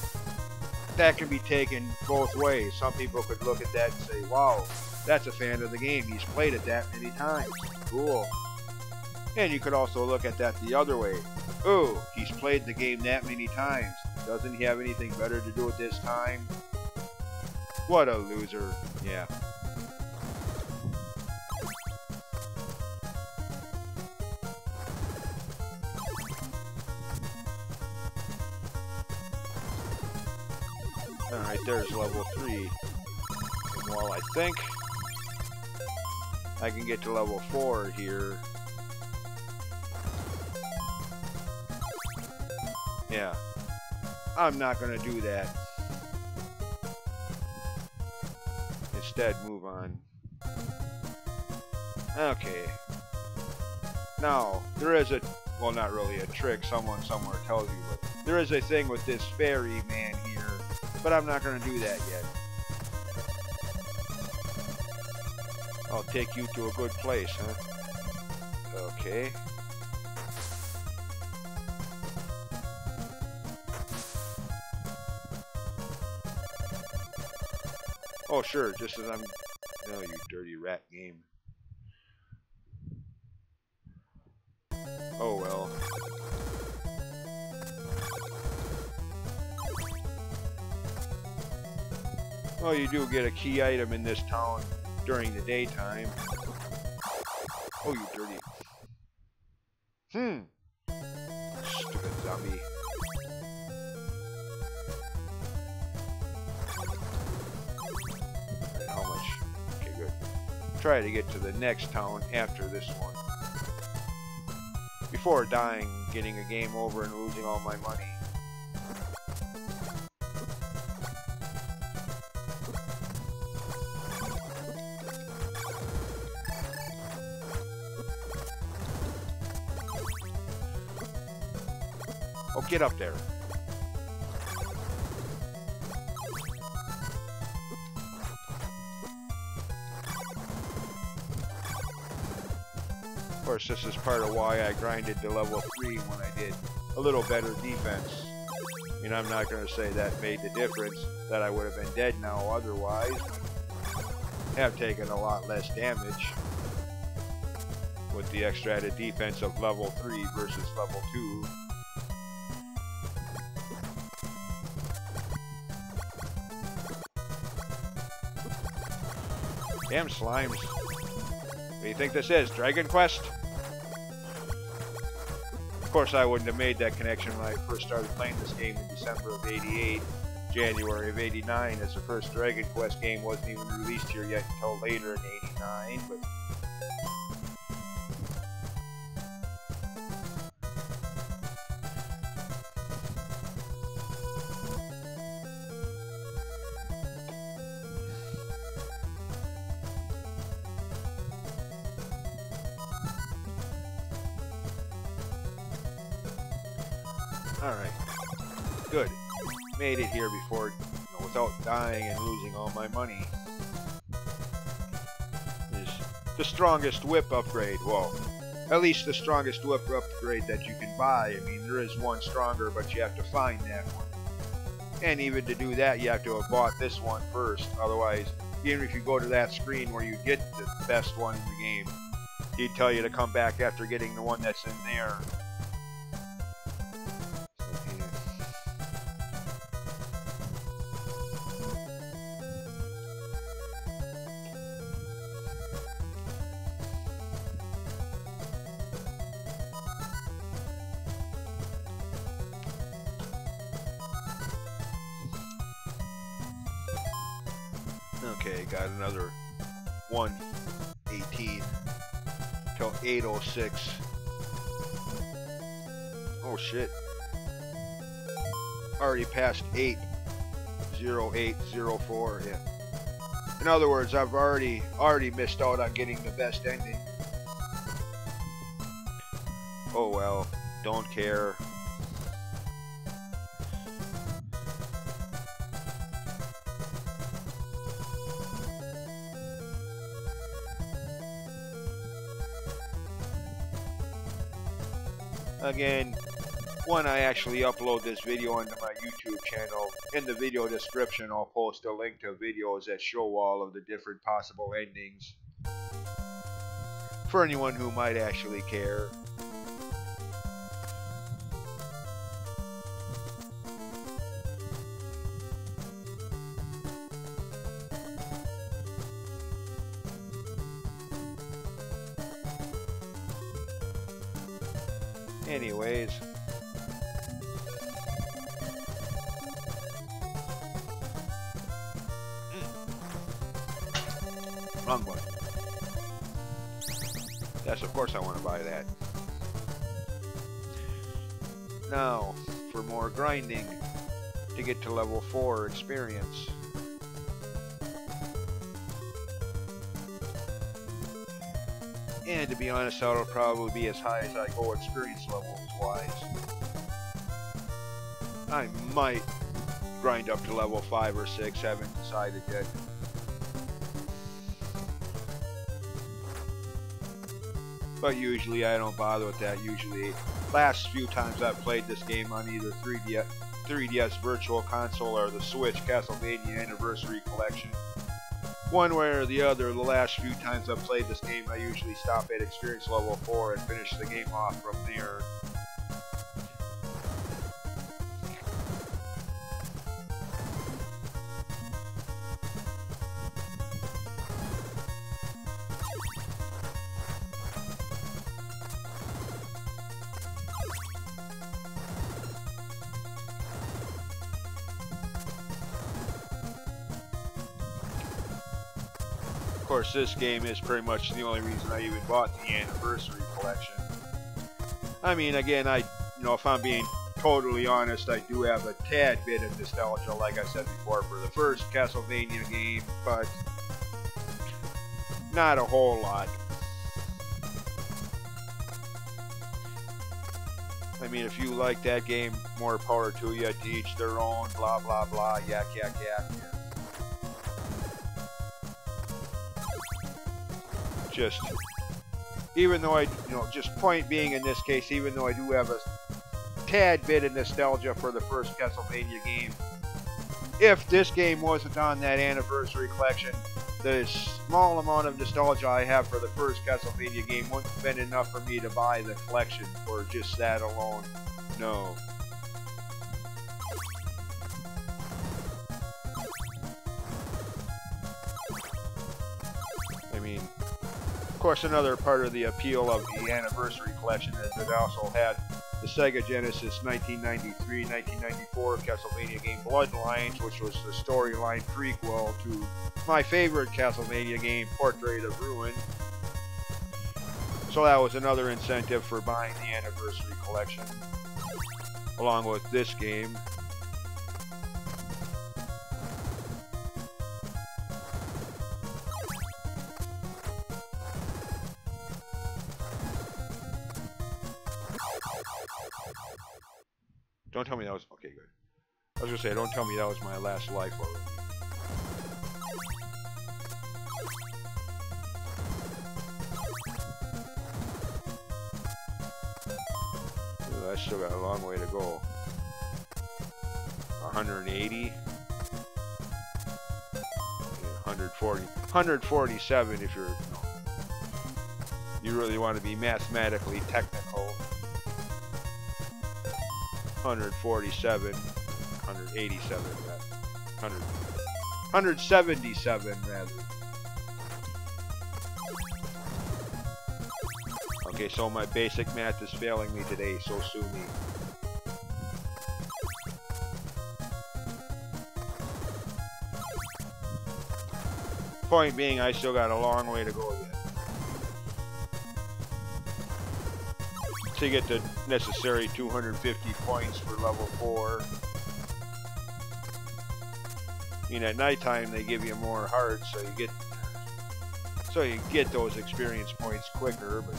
That can be taken both ways. Some people could look at that and say, wow, that's a fan of the game. He's played it that many times. Cool. And you could also look at that the other way. Oh, he's played the game that many times. Doesn't he have anything better to do at this time? What a loser. Yeah. Alright, there's level 3. And while I think I can get to level 4 here. Yeah. I'm not going to do that. Instead, move on. Okay. Now, there is a, well, not really a trick, someone somewhere tells you, but there is a thing with this fairy man here, but I'm not going to do that yet. I'll take you to a good place, huh? Okay. Oh, sure, just as I'm... No, you dirty rat game. Oh, well. Well, you do get a key item in this town during the daytime. Oh, you dirty. Stupid zombie. And how much? Okay, good. Try to get to the next town after this one. Before dying, getting a game over and losing all my money. Oh, get up there. Of course, this is part of why I grinded to level 3 when I did a little better defense. I mean, I'm not going to say that made the difference, that I would have been dead now otherwise. Have taken a lot less damage with the extra added defense of level 3 versus level 2. Damn slimes. What do you think this is? Dragon Quest? Of course, I wouldn't have made that connection when I first started playing this game in December of '88, January of '89, as the first Dragon Quest game wasn't even released here yet until later in '89, but... Alright, good. Made it here before, without dying and losing all my money. Is the strongest whip upgrade. Well, at least the strongest whip upgrade that you can buy. I mean, there is one stronger, but you have to find that one. And even to do that, you have to have bought this one first. Otherwise, even if you go to that screen where you get the best one in the game, he'd tell you to come back after getting the one that's in there. Okay, got another 118 till 806. Oh shit. Already passed 80804, yeah. In other words, I've already missed out on getting the best ending. Oh well, don't care. Again, when I actually upload this video onto my YouTube channel, in the video description I'll post a link to videos that show all of the different possible endings for anyone who might actually care. Anyways, wrong one. Yes, of course I want to buy that. Now, for more grinding to get to level 4 experience. And to be honest, that'll probably be as high as I go experience levels wise. I might grind up to level 5 or 6, haven't decided yet. But usually I don't bother with that. Usually, last few times I've played this game on either 3DS Virtual Console or the Switch Castlevania Anniversary Collection. One way or the other, the last few times I've played this game, I usually stop at experience level 4 and finish the game off from there. course, this game is pretty much the only reason I even bought the Anniversary Collection. I mean, again, if I'm being totally honest, I do have a tad bit of nostalgia, like I said before, for the first Castlevania game, but not a whole lot. I mean, if you like that game, more power to you, to each their own, blah, blah, blah, yak, yak, yak. Just, even though just point being in this case, even though I do have a tad bit of nostalgia for the first Castlevania game, if this game wasn't on that Anniversary Collection, the small amount of nostalgia I have for the first Castlevania game wouldn't have been enough for me to buy the collection for just that alone. No. I mean, of course, another part of the appeal of the Anniversary Collection is it also had the Sega Genesis 1993-1994 Castlevania game Bloodlines, which was the storyline prequel to my favorite Castlevania game, Portrait of Ruin. So that was another incentive for buying the Anniversary Collection, along with this game. Don't tell me that was... Okay, good. I was going to say, don't tell me that was my last life already. Ooh, I still got a long way to go. 180. 140. 147 if you're... You really want to be mathematically technical. 147, 187, 177 rather. Okay, so my basic math is failing me today, so sue me. Point being, I still got a long way to go yet to get the necessary 250 points for level 4. I mean, at nighttime they give you more hearts, so you get those experience points quicker. But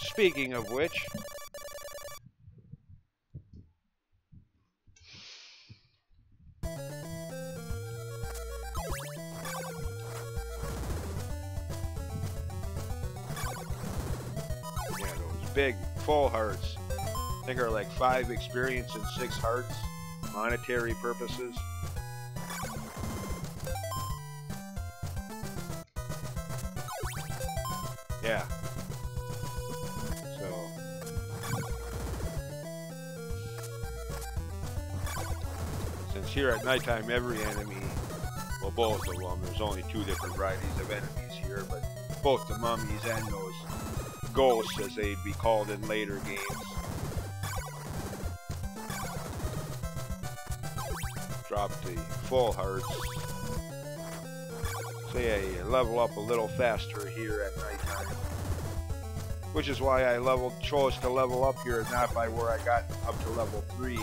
speaking of which, big full hearts, I think are like 5 experience and 6 hearts, monetary purposes. Yeah. So since here at nighttime every enemy, well, both of them, there's only 2 different varieties of enemies here, but both the mummies and those ghosts, as they'd be called in later games, drop the full hearts. So yeah, you level up a little faster here at nighttime, which is why I chose to level up here, not by where I got up to level 3.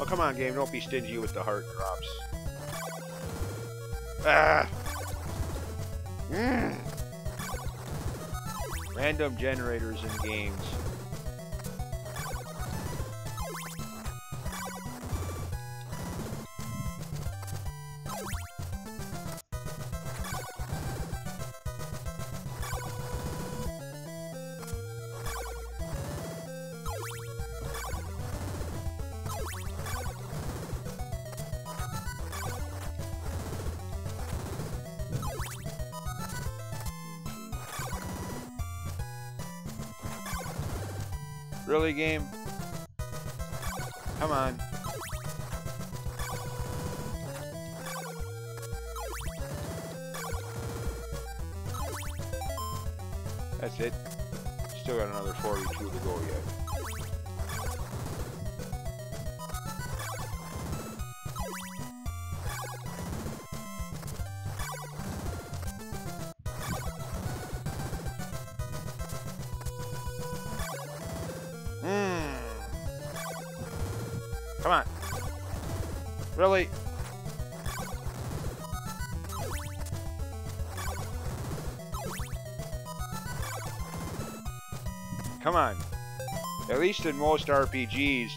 Oh, come on, game, don't be stingy with the heart drops. Ah! Random generators in games. Really, game? Come on. That's it. Still got another 42 to go yet. Come on. Really? Come on. At least in most RPGs,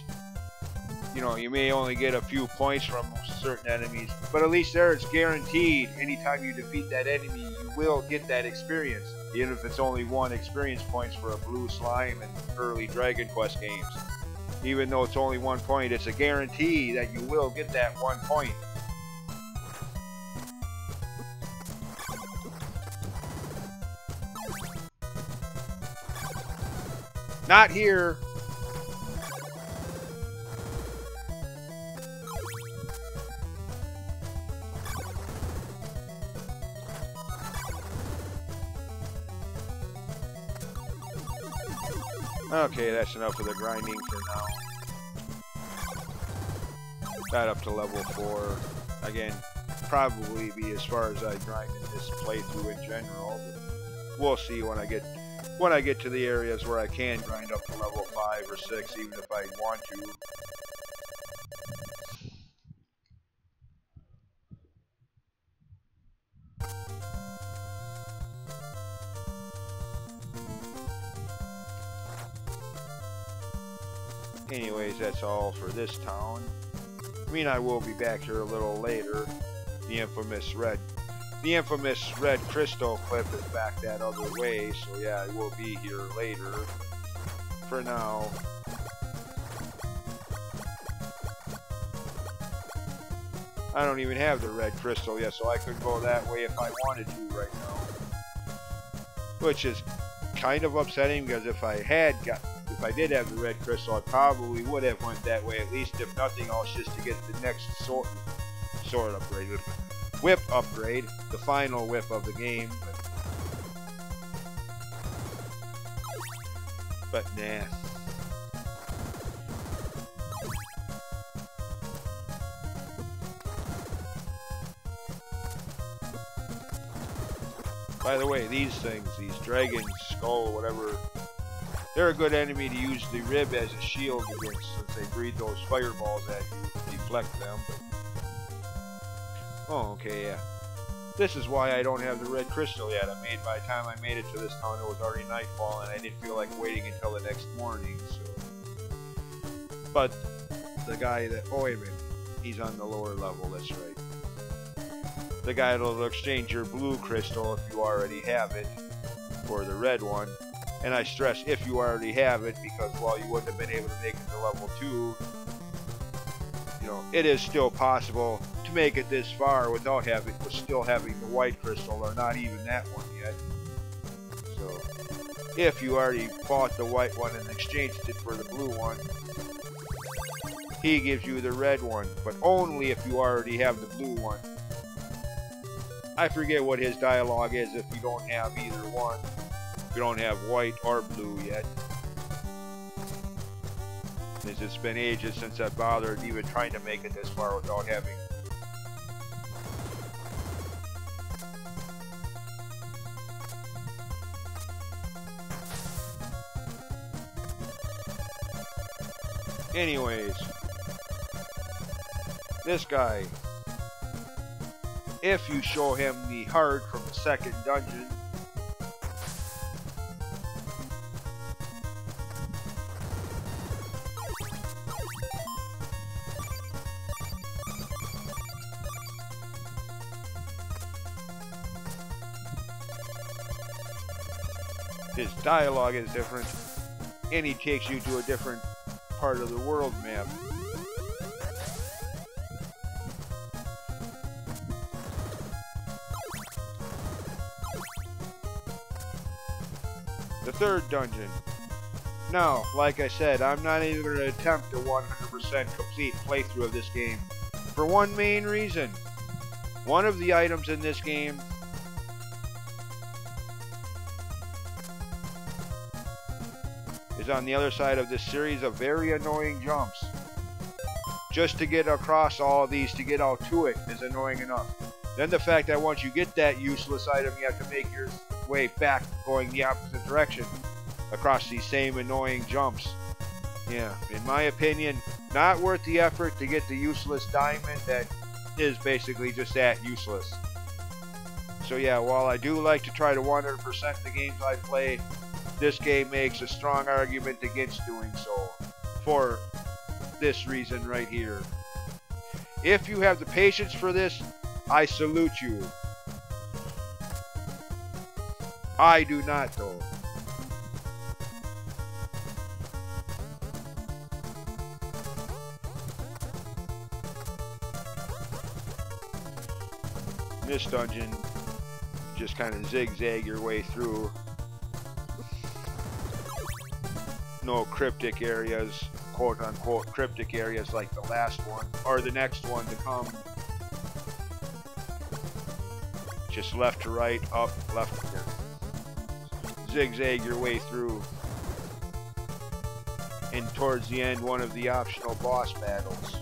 you know, you may only get a few points from certain enemies, but at least there it's guaranteed anytime you defeat that enemy, you will get that experience, even if it's only 1 experience points for a blue slime in early Dragon Quest games. Even though it's only 1 point, it's a guarantee that you will get that 1 point. Not here. Okay, that's enough of the grinding for now. Got up to level 4. Again, probably be as far as I grind in this playthrough in general. But we'll see when I get to the areas where I can grind up to level 5 or 6, even if I want to. Anyways, that's all for this town. I mean, I will be back here a little later. The infamous red crystal cliff is back that other way, so yeah, I will be here later. For now. I don't even have the red crystal yet, so I could go that way if I wanted to right now. Which is kind of upsetting, because if I did have the red crystal, I probably would have went that way, at least if nothing else, just to get the next sword upgrade. Whip upgrade, the final whip of the game. But nah. By the way, these things, these dragon skull, whatever, they're a good enemy to use the rib as a shield against, since they breathe those fireballs at you, deflect them. But... oh, okay, yeah. This is why I don't have the red crystal yet. By the time I made it to this town, it was already nightfall, and I didn't feel like waiting until the next morning, so... But, the guy that... oh, wait a minute. He's on the lower level, that's right. The guy that'll exchange your blue crystal if you already have it, for the red one. And I stress if you already have it, because while you wouldn't have been able to make it to level 2, you know, it is still possible to make it this far without still having the white crystal, or not even that one yet. So, if you already bought the white one and exchanged it for the blue one, he gives you the red one, but only if you already have the blue one. I forget what his dialogue is if you don't have either one. If you don't have white or blue yet. It's been ages since I bothered even trying to make it this far without having. Anyways, this guy, if you show him the heart from the second dungeon, his dialogue is different, and he takes you to a different part of the world map. The third dungeon. Now, like I said, I'm not even going to attempt a 100% complete playthrough of this game. For one main reason. One of the items in this game is on the other side of this series of very annoying jumps. Just to get across all of these, to get out to it, is annoying enough. Then the fact that once you get that useless item, you have to make your way back going the opposite direction across these same annoying jumps. Yeah, in my opinion, not worth the effort to get the useless diamond that is basically just that, useless. So yeah, while I do like to try to 100% the games I play, this game makes a strong argument against doing so. For this reason right here. If you have the patience for this, I salute you. I do not though. This dungeon, just kind of zigzag your way through. No cryptic areas, quote unquote cryptic areas like the last one or the next one to come. Just left to right, up, left, zigzag your way through. And towards the end, one of the optional boss battles.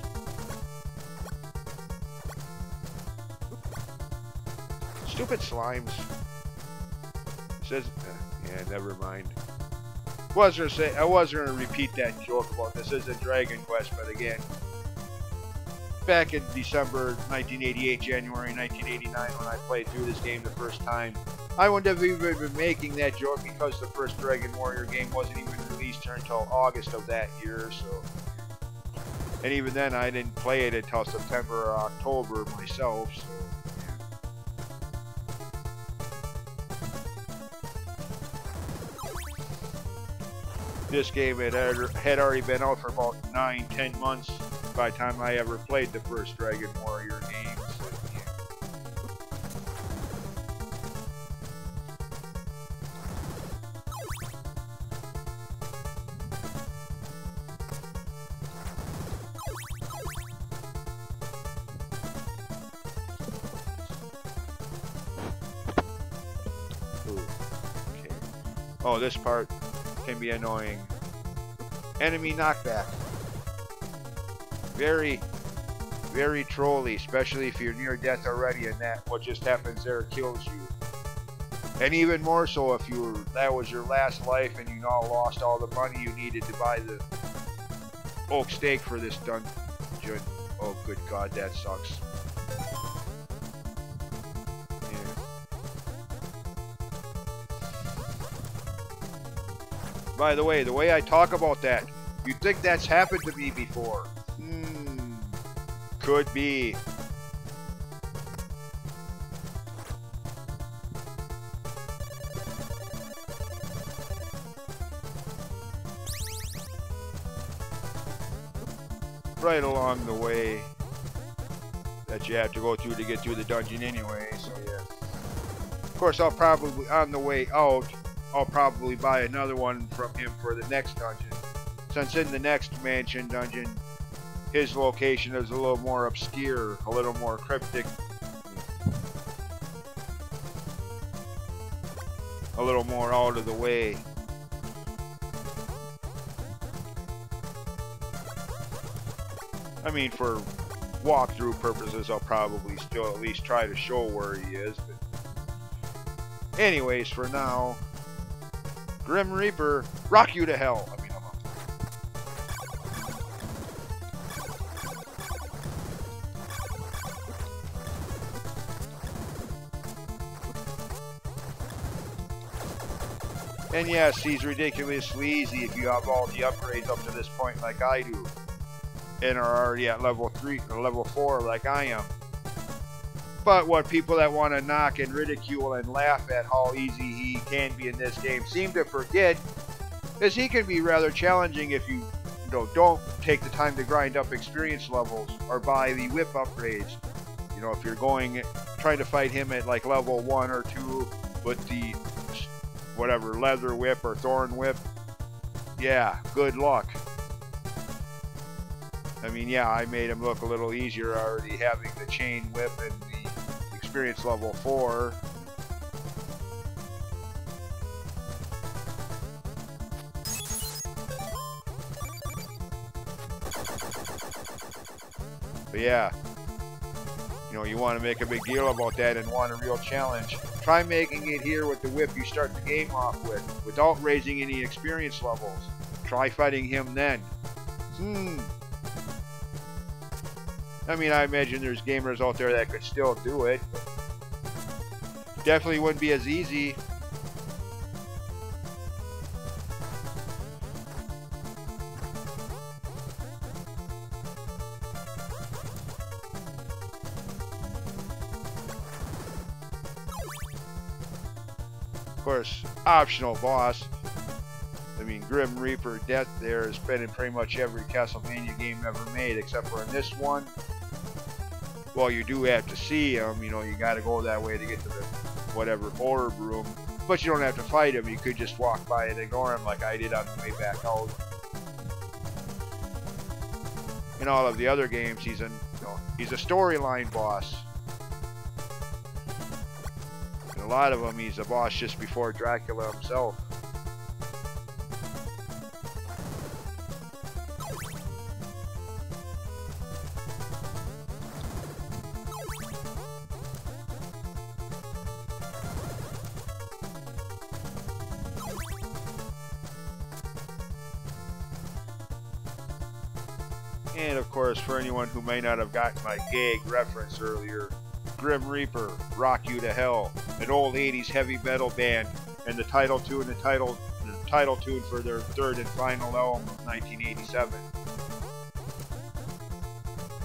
Stupid slimes. It says, yeah, never mind. I was gonna repeat that joke about this isn't Dragon Quest, but again, back in December 1988, January 1989, when I played through this game the first time, I wouldn't have even been making that joke because the first Dragon Warrior game wasn't even released until August of that year. So, and even then, I didn't play it until September or October myself. So. This game had already been out for about 9-10 months by the time I ever played the first Dragon Warrior game. Ooh, okay. Oh, this part can be annoying. Enemy knockback. Very, very trolly, especially if you're near death already and that what just happens there kills you. And even more so if that was your last life and you now lost all the money you needed to buy the oak steak for this dungeon. Oh good god, that sucks. By the way I talk about that, you'd think that's happened to me before. Could be. Right along the way that you have to go through to get through the dungeon anyway, so yeah. Of course, I'll probably, on the way out, I'll probably buy another one from him for the next dungeon. Since in the next mansion dungeon, his location is a little more obscure, a little more cryptic, a little more out of the way. I mean, for walkthrough purposes, I'll probably still at least try to show where he is. But anyways, for now, Grim Reaper, rock you to hell. I mean, I'm up. And yes, he's ridiculously easy if you have all the upgrades up to this point like I do. And are already at level 3 or level 4 like I am. But what people that want to knock and ridicule and laugh at how easy he can be in this game seem to forget is he can be rather challenging if you don't take the time to grind up experience levels or buy the whip upgrades. You know, if you're trying to fight him at like level 1 or 2 with the whatever leather whip or thorn whip, yeah, good luck. I mean, yeah, I made him look a little easier already having the chain whip and the experience level 4. But yeah, you know, you want to make a big deal about that and want a real challenge. Try making it here with the whip you start the game off with, without raising any experience levels. Try fighting him then. I mean, I imagine there's gamers out there that could still do it. Definitely wouldn't be as easy. Of course, optional boss. I mean, Grim Reaper Death there has been in pretty much every Castlevania game ever made, except for in this one. Well, you do have to see him, you know, you gotta go that way to get to the whatever orb room. But you don't have to fight him, you could just walk by and ignore him like I did on the way back out. In all of the other games, he's a storyline boss. In a lot of them, he's a boss just before Dracula himself. And of course, for anyone who may not have gotten my gag reference earlier, Grim Reaper, Rock You to Hell, an old 80s heavy metal band, and the title tune for their third and final album of 1987.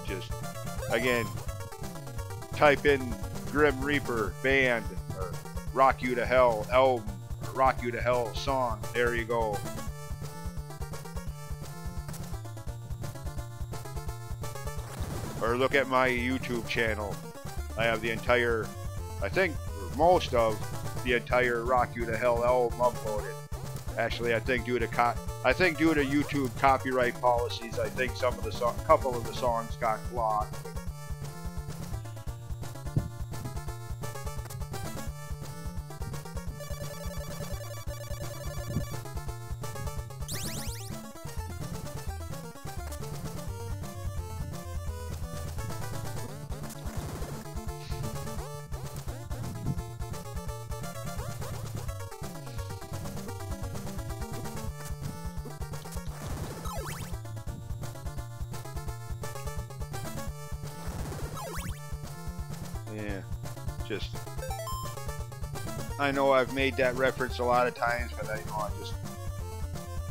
Just, again, type in Grim Reaper band, or Rock You to Hell album, or Rock You to Hell song, there you go. Or look at my YouTube channel. I have the entire, I think, most of the entire Rock You to Hell album uploaded. Actually, I think due to YouTube copyright policies, I think couple of the songs got blocked. Yeah, just, I know I've made that reference a lot of times, but I just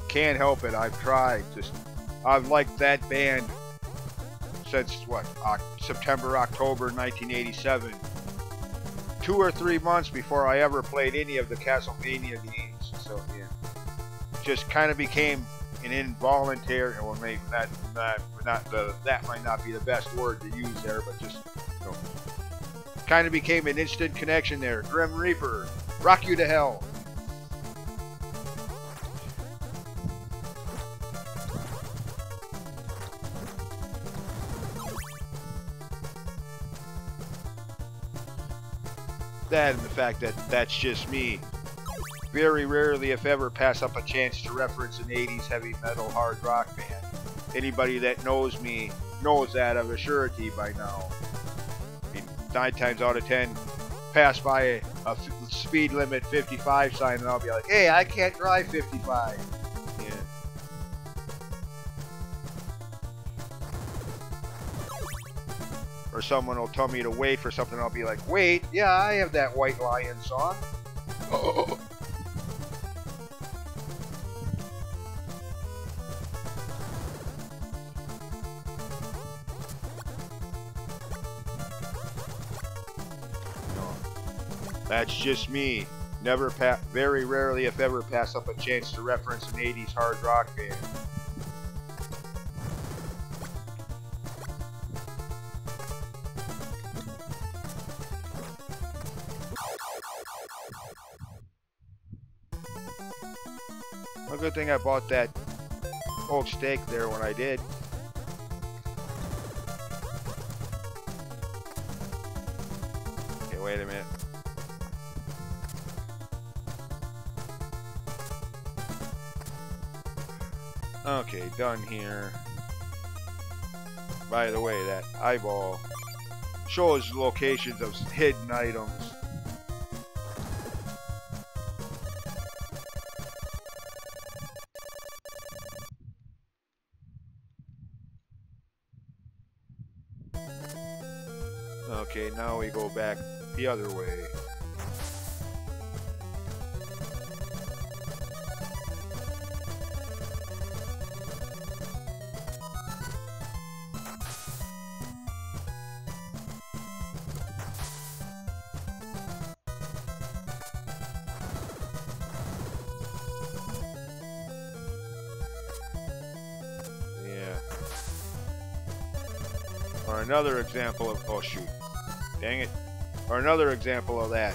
can't help it. I've tried. I've liked that band since what, September, October 1987. 2 or 3 months before I ever played any of the Castlevania games. So yeah, just kind of became an involuntary, well, maybe that might not be the best word to use there, but just, you know, kind of became an instant connection there. Grim Reaper, Rock You to Hell. That and the fact that that's just me. Very rarely, if ever, pass up a chance to reference an 80s heavy metal hard rock band. Anybody that knows me knows that of a surety by now. 9 times out of 10, pass by a speed limit 55 sign and I'll be like, hey, I can't drive 55. Yeah. Or someone will tell me to wait for something, I'll be like, wait, yeah, I have that White Lion song. Oh. That's just me. Very rarely, if ever, pass up a chance to reference an 80s hard rock band. Good thing I bought that old steak there when I did. Okay, wait a minute. Okay, done here. By the way, that eyeball shows locations of hidden items. Okay, now we go back the other way. Or another example of, oh shoot, dang it, or another example of that,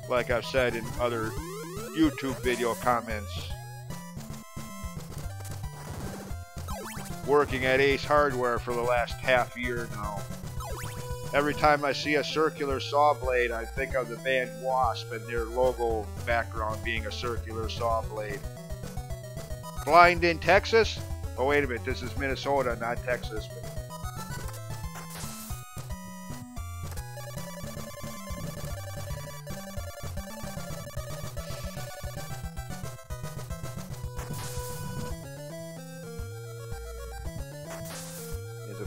like I've said in other YouTube video comments, working at Ace Hardware for the last half year now. Every time I see a circular saw blade, I think of the band Wasp and their logo background being a circular saw blade. Blind in Texas? Oh wait a minute, this is Minnesota, not Texas.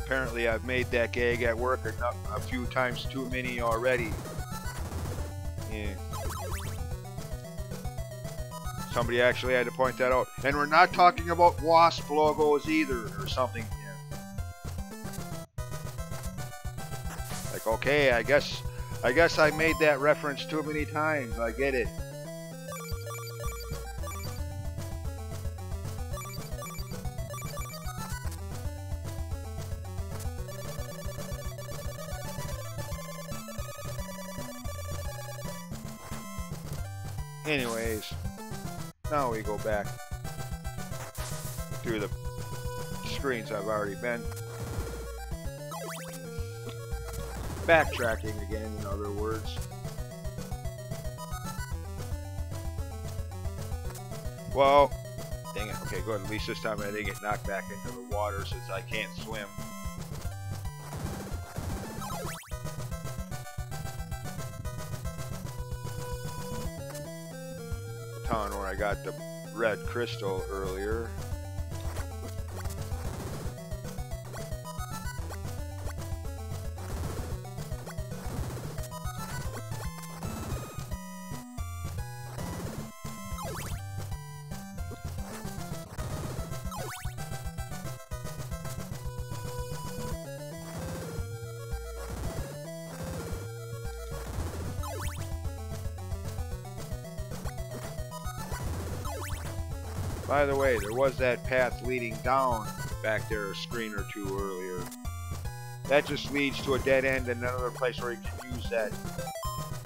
Apparently I've made that gag at work enough, a few times too many already. Yeah. Somebody actually had to point that out. And we're not talking about Wasp logos either, or something. Yeah. Like, okay, I guess I made that reference too many times. I get it. Anyways, now we go back through the screens I've already been. Backtracking again, in other words. Well, dang it. Okay, good. At least this time I didn't get knocked back into the water since I can't swim. Where I got the red crystal earlier. By the way, there was that path leading down back there a screen or two earlier. That just leads to a dead end and another place where you can use that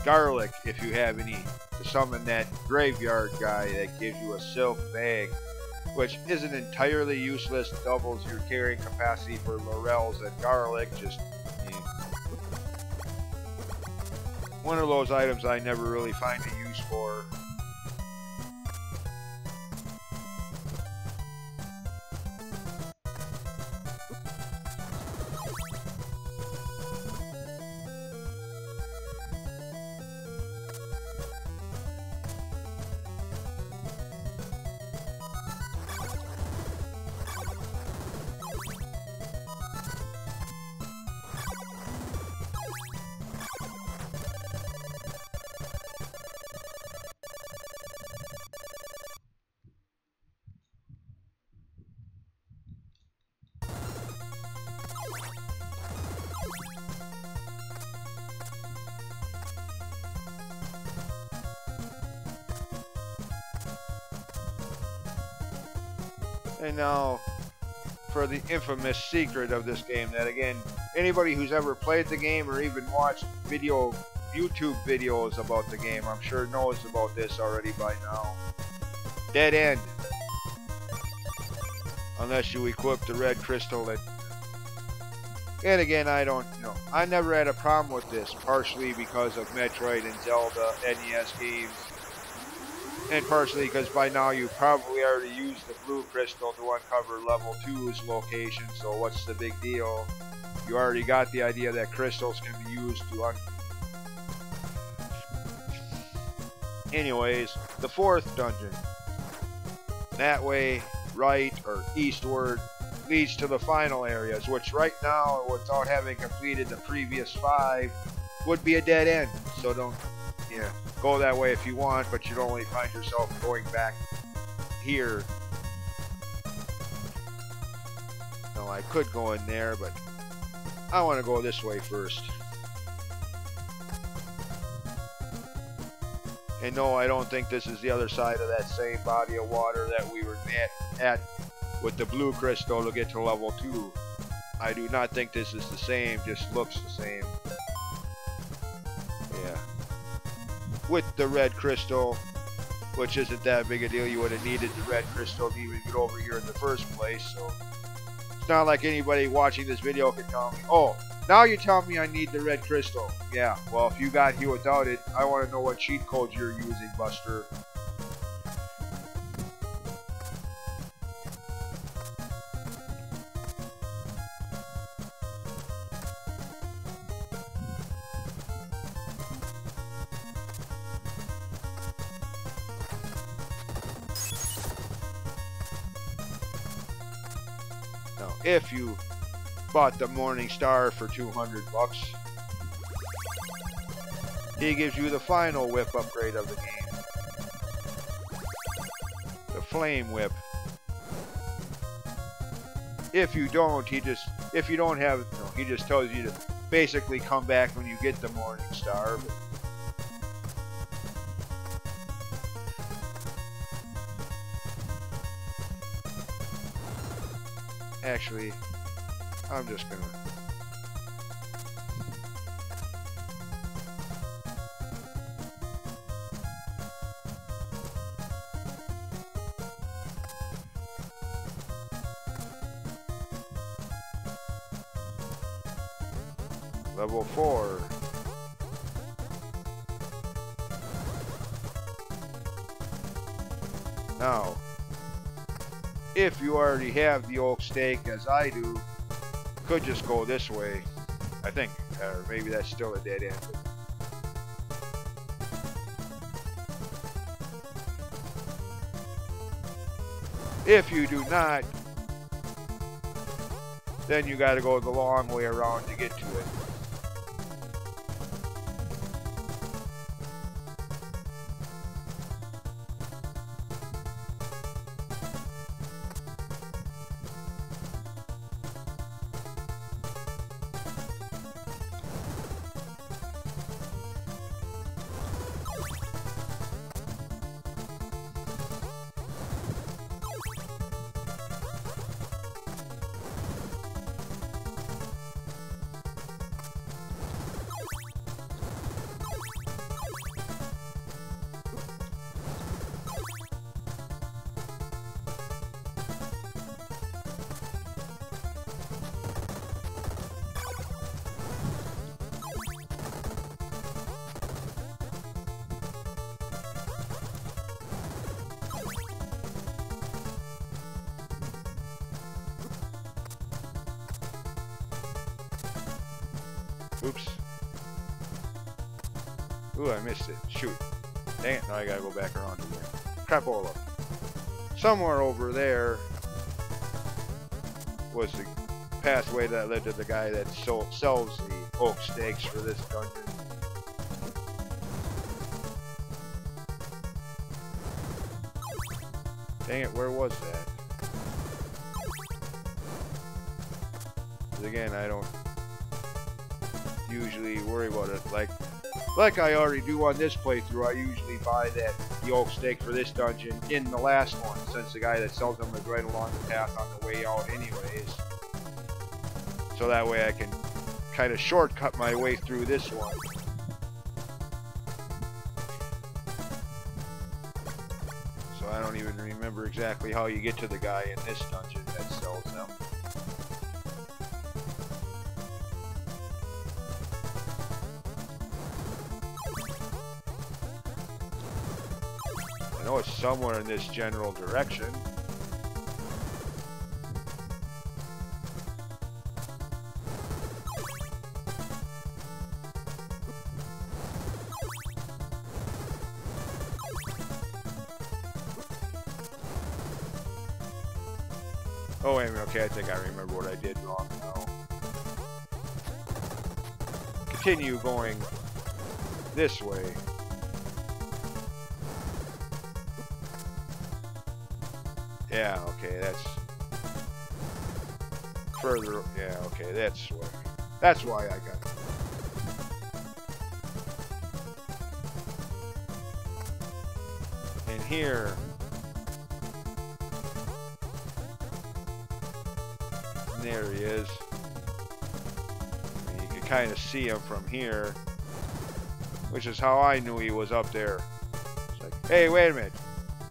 garlic, if you have any, to summon that graveyard guy that gives you a silk bag, which isn't entirely useless, doubles your carrying capacity for laurels and garlic. Just one of those items I never really find a use for. And now for the infamous secret of this game that, again, anybody who's ever played the game or even watched YouTube videos about the game, I'm sure knows about this already by now. Dead end. Unless you equip the red crystal. And again, I don't, I never had a problem with this, partially because of Metroid and Zelda NES games. And partially because by now you probably already used the blue crystal to uncover level 2's location, so what's the big deal? You already got the idea that crystals can be used to Anyways, the fourth dungeon. That way, right or eastward, leads to the final areas, which right now, without having completed the previous 5, would be a dead end. So don't, go that way if you want, but you'd only find yourself going back here. Now, I could go in there, but I want to go this way first. And no, I don't think this is the other side of that same body of water that we were at with the blue crystal to get to level 2. I do not think this is the same, just looks the same. Yeah. With the red crystal, which isn't that big a deal. You would have needed the red crystal to even get over here in the first place, so it's not like anybody watching this video can tell me, oh, now you're telling me I need the red crystal. Yeah, well, if you got here without it, I want to know what cheat code you're using, Buster. Now, if you bought the Morning Star for $200, he gives you the final whip upgrade of the game. The Flame Whip. If you don't, he just tells you to basically come back when you get the Morning Star. But actually, I'm just gonna... Level 4. Now, if you already have the oak stake, as I do, you could just go this way, I think. Or maybe that's still a dead end. If you do not, then you gotta go the long way around to get to it. Oops. Ooh, I missed it. Shoot. Dang it, now I gotta go back around again. Crapola. Somewhere over there was the pathway that led to the guy that sells the oak stakes for this dungeon. Dang it, where was that? 'Cause again, I don't usually worry about it. Like I already do on this playthrough, I usually buy the oak stake for this dungeon in the last one, since the guy that sells them is right along the path on the way out anyways. So that way I can kind of shortcut my way through this one. So So I don't even remember exactly how you get to the guy in this dungeon that sells them. I know it's somewhere in this general direction. Oh, wait a minute. Okay, I think I remember what I did wrong now. Continue going this way. Yeah, okay, that's further. Yeah, okay, that's why I got it. And here, there he is. And you can kind of see him from here, which is how I knew he was up there. It's like, hey, wait a minute.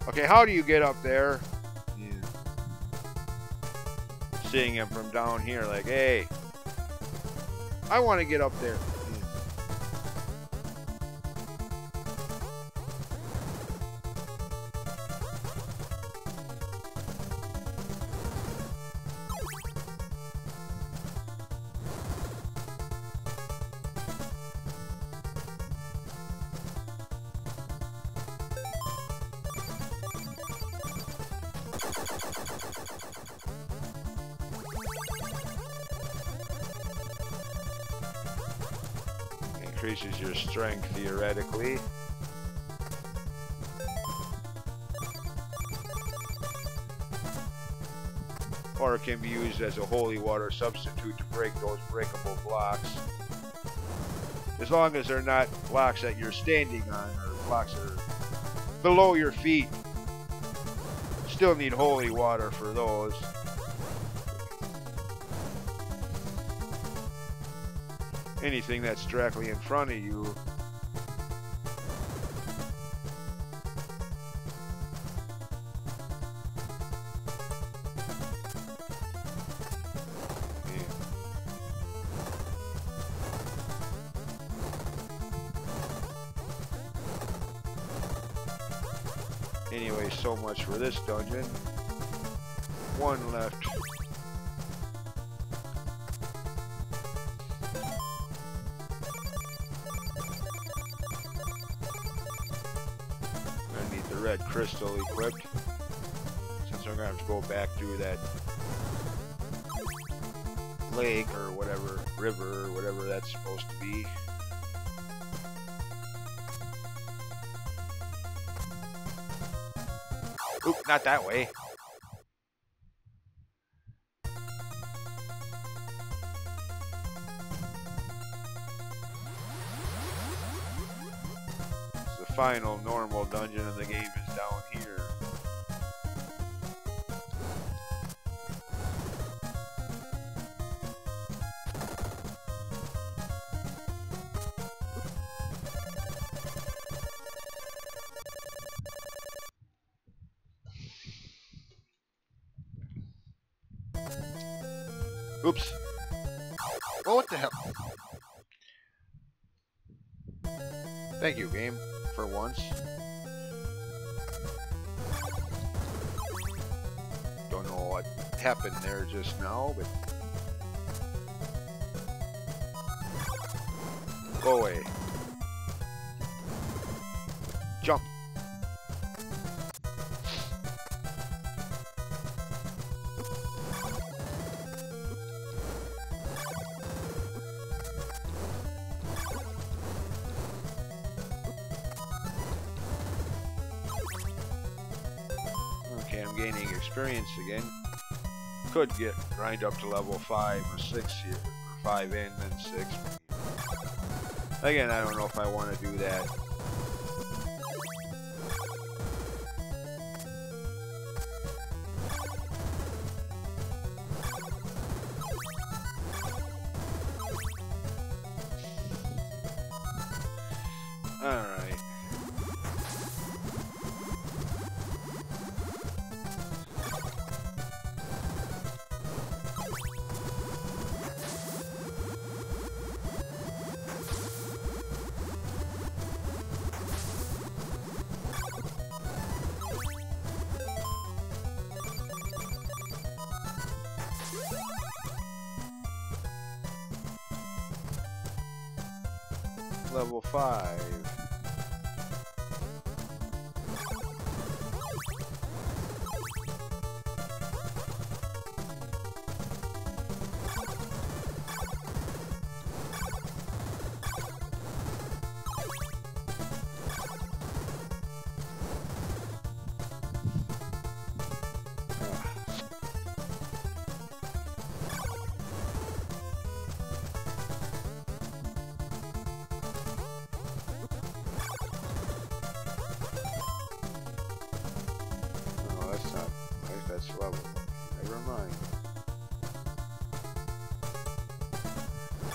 Okay, how do you get up there? Seeing him from down here, like, hey, I want to get up there. Increases your strength theoretically. Or it can be used as a holy water substitute to break those breakable blocks. As long as they're not blocks that you're standing on or blocks that are below your feet. Still need holy water for those. Anything that's directly in front of you. Anyway, so much for this dungeon. One left. Red crystal equipped, since I'm gonna have to go back through that lake or whatever, river or whatever that's supposed to be. Oop, not that way. Final normal dungeon in the game is down here. Oops. Oh, what the hell? Thank you, game. For once. Don't know what happened there just now, but go away. Jump. I'm gaining experience again. Could grind up to level 5 or 6 here, or 5 and then 6. Again, I don't know if I want to do that. Alright. level 5. That's level. Never mind.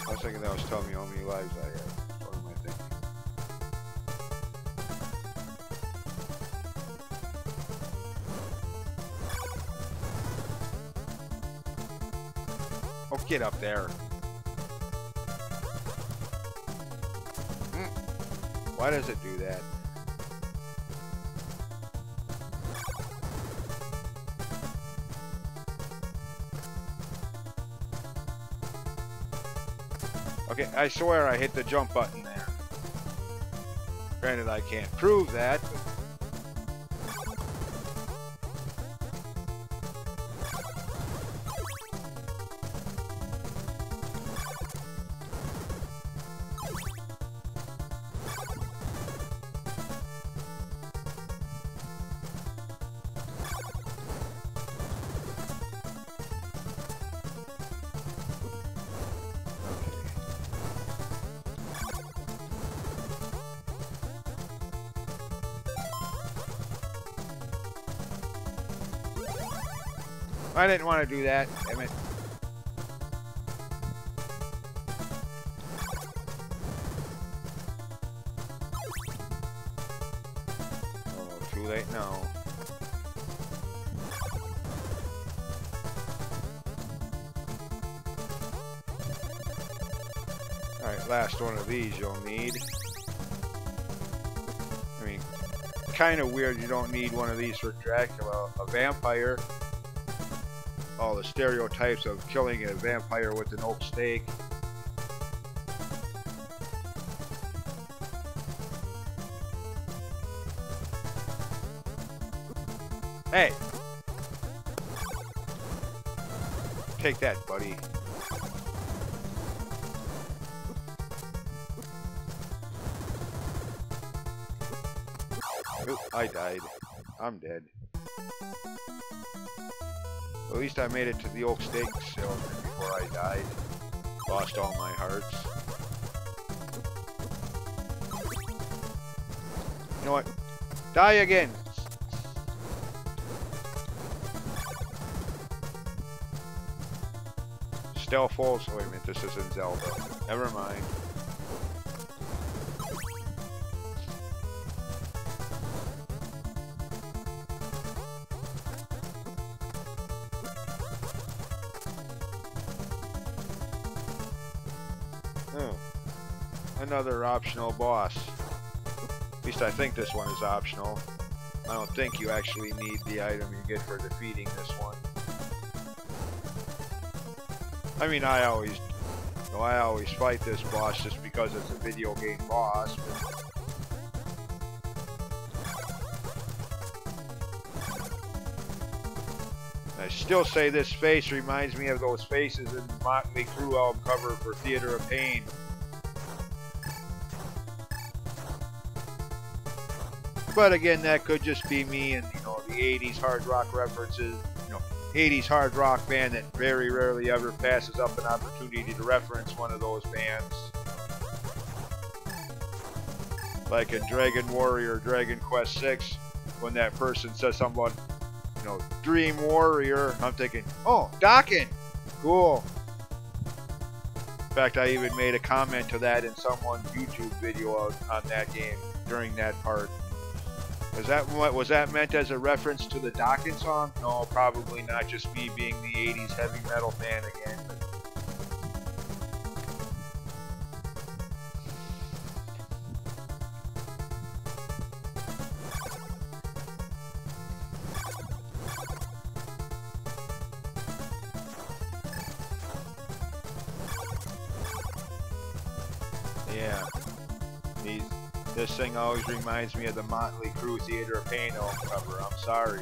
I was thinking that was telling me how many lives I had. What am I thinking? Oh, get up there. Why does it do that? Okay, I swear I hit the jump button there. Granted, I can't prove that, but... I didn't want to do that, damn it. Oh, too late now. Alright, last one of these you'll need. I mean, kind of weird you don't need one of these for Dracula, a vampire. All the stereotypes of killing a vampire with an oak stake. Hey! Take that, buddy. Oop, I died. I'm dead. At least I made it to the oak stake salesman before I died. Lost all my hearts. You know what? Die again! Stealth falls. Wait a minute, this isn't Zelda. Never mind. Another optional boss. At least I think this one is optional. I don't think you actually need the item you get for defeating this one. I mean, I always fight this boss just because it's a video game boss. I still say this face reminds me of those faces in the Motley Crue album cover for Theater of Pain. But again, that could just be me and, you know, the 80s hard rock references. You know, 80s hard rock band that very rarely ever passes up an opportunity to reference one of those bands. Like in Dragon Warrior, Dragon Quest VI, when that person says something about, you know, Dream Warrior, I'm thinking, oh, Dokken! Cool. In fact, I even made a comment to that in someone's YouTube video on that game during that part. Was that meant as a reference to the Dokken song? No, probably not. Just me being the 80s heavy metal fan again. Yeah. This thing always reminds me of the Motley Crue Theater of Pain album cover. I'm sorry.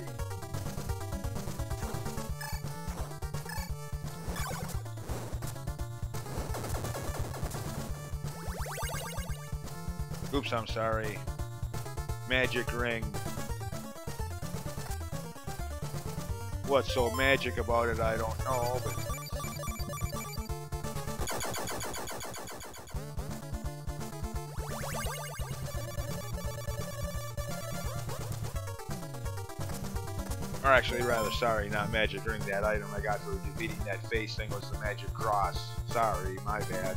Oops, I'm sorry. Magic ring. What's so magic about it, I don't know, but... Or actually, rather, sorry, not magic ring. That item I got for defeating that face thing was the magic cross. Sorry, my bad.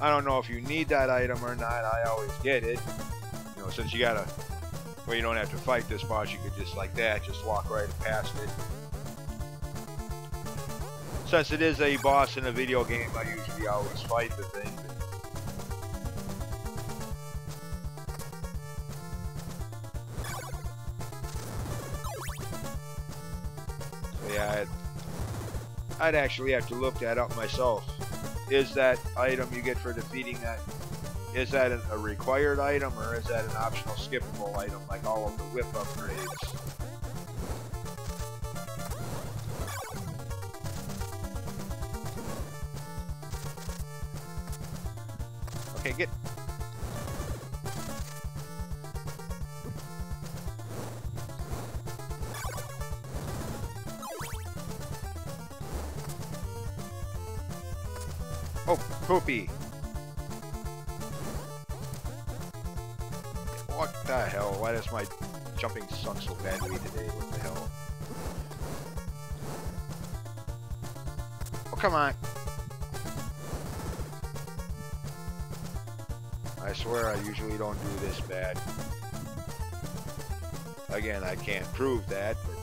I don't know if you need that item or not. I always get it. You know, since you gotta... Well, you don't have to fight this boss. You could just, like that, just walk right past it. Since it is a boss in a video game, I usually always fight the thing. So yeah, I'd actually have to look that up myself. Is that item you get for defeating that, is that a required item, or is that an optional skippable item like all of the whip upgrades? Okay, get... Oh, poopy! What the hell? Why does my jumping suck so badly today? What the hell? Oh, come on! I swear I usually don't do this bad. Again, I can't prove that, but...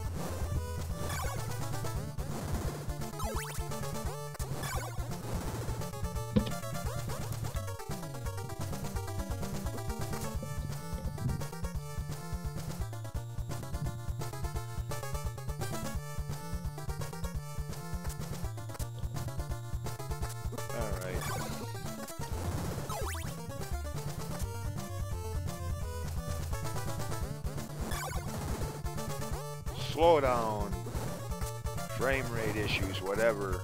Slowdown, frame rate issues, whatever.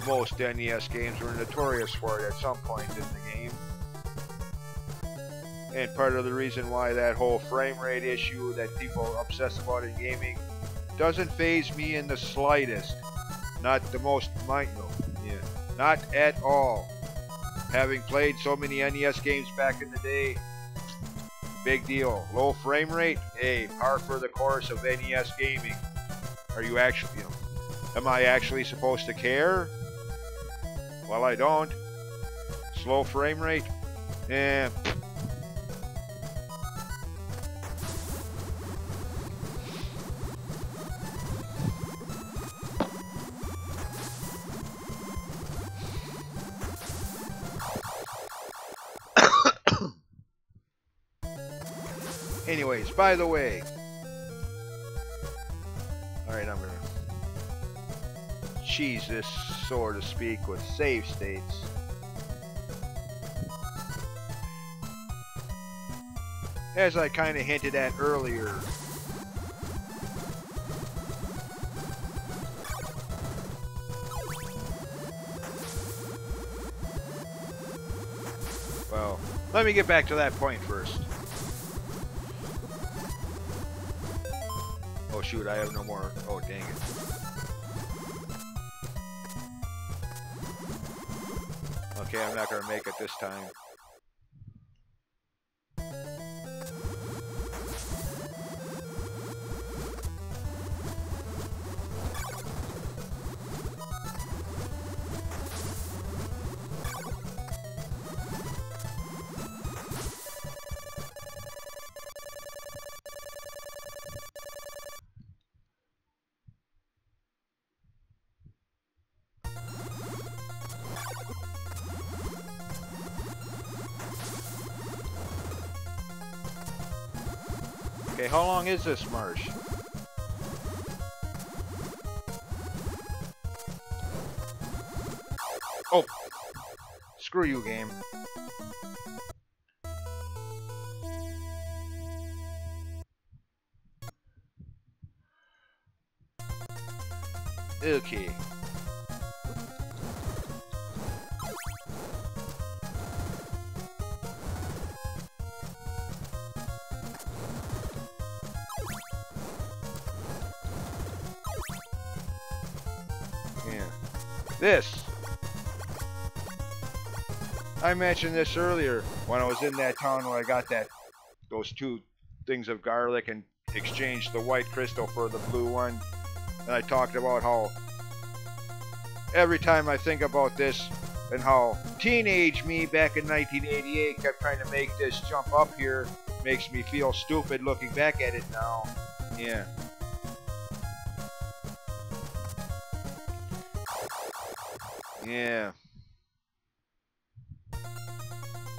Most NES games were notorious for it at some point in the game. And part of the reason why that whole frame rate issue that people obsess about in gaming doesn't faze me in the slightest. Not the most not at all. Having played so many NES games back in the day, big deal. Low frame rate? Hey, par for the course of NES gaming. Are you actually, am I actually supposed to care? Well, I don't. Slow frame rate? Eh. Anyways, by the way, alright, I'm gonna cheese this, so to speak, with save states. As I kind of hinted at earlier, well, let me get back to that point first. Oh shoot, I have no more. Oh dang it. Okay, I'm not gonna make it this time. Okay, how long is this marsh? Oh, screw you, game. Okay. Yeah. This. I mentioned this earlier when I was in that town where I got those two things of garlic and exchanged the white crystal for the blue one. And I talked about how every time I think about this and how teenage me back in 1988 kept trying to make this jump up here, makes me feel stupid looking back at it now. Yeah. Yeah.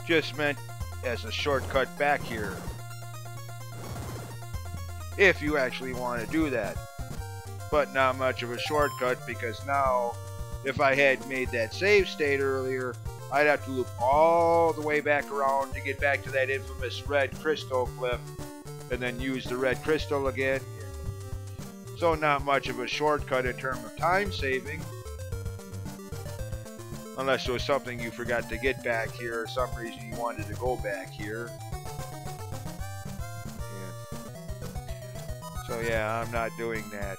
Just meant as a shortcut back here. If you actually want to do that. But not much of a shortcut, because now, if I had made that save state earlier, I'd have to loop all the way back around to get back to that infamous red crystal cliff, and then use the red crystal again. So not much of a shortcut in terms of time saving. Unless it was something you forgot to get back here, or some reason you wanted to go back here. Yeah. So yeah, I'm not doing that.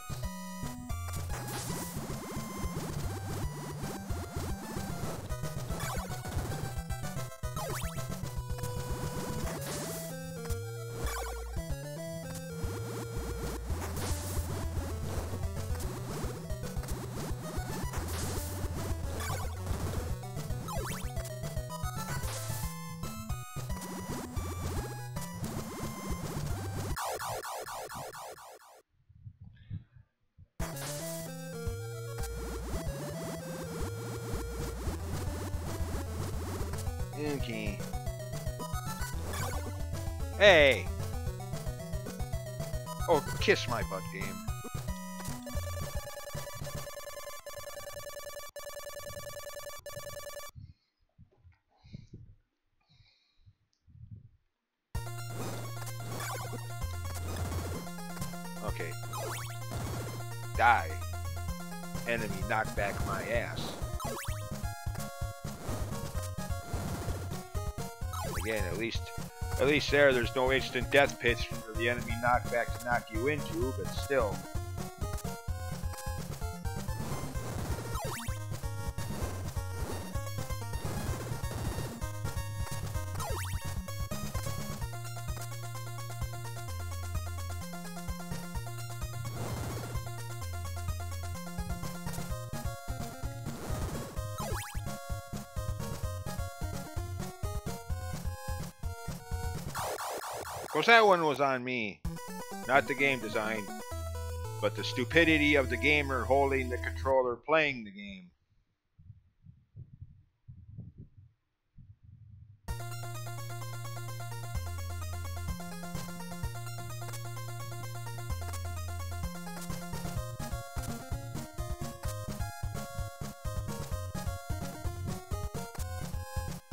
Okay. Hey! Oh, kiss my butt, game. Okay. Die. Enemy knock back my ass. Again, at least there's no instant death pits for the enemy knockback to knock you into, but still. Of course, that one was on me. Not the game design, but the stupidity of the gamer holding the controller playing the game.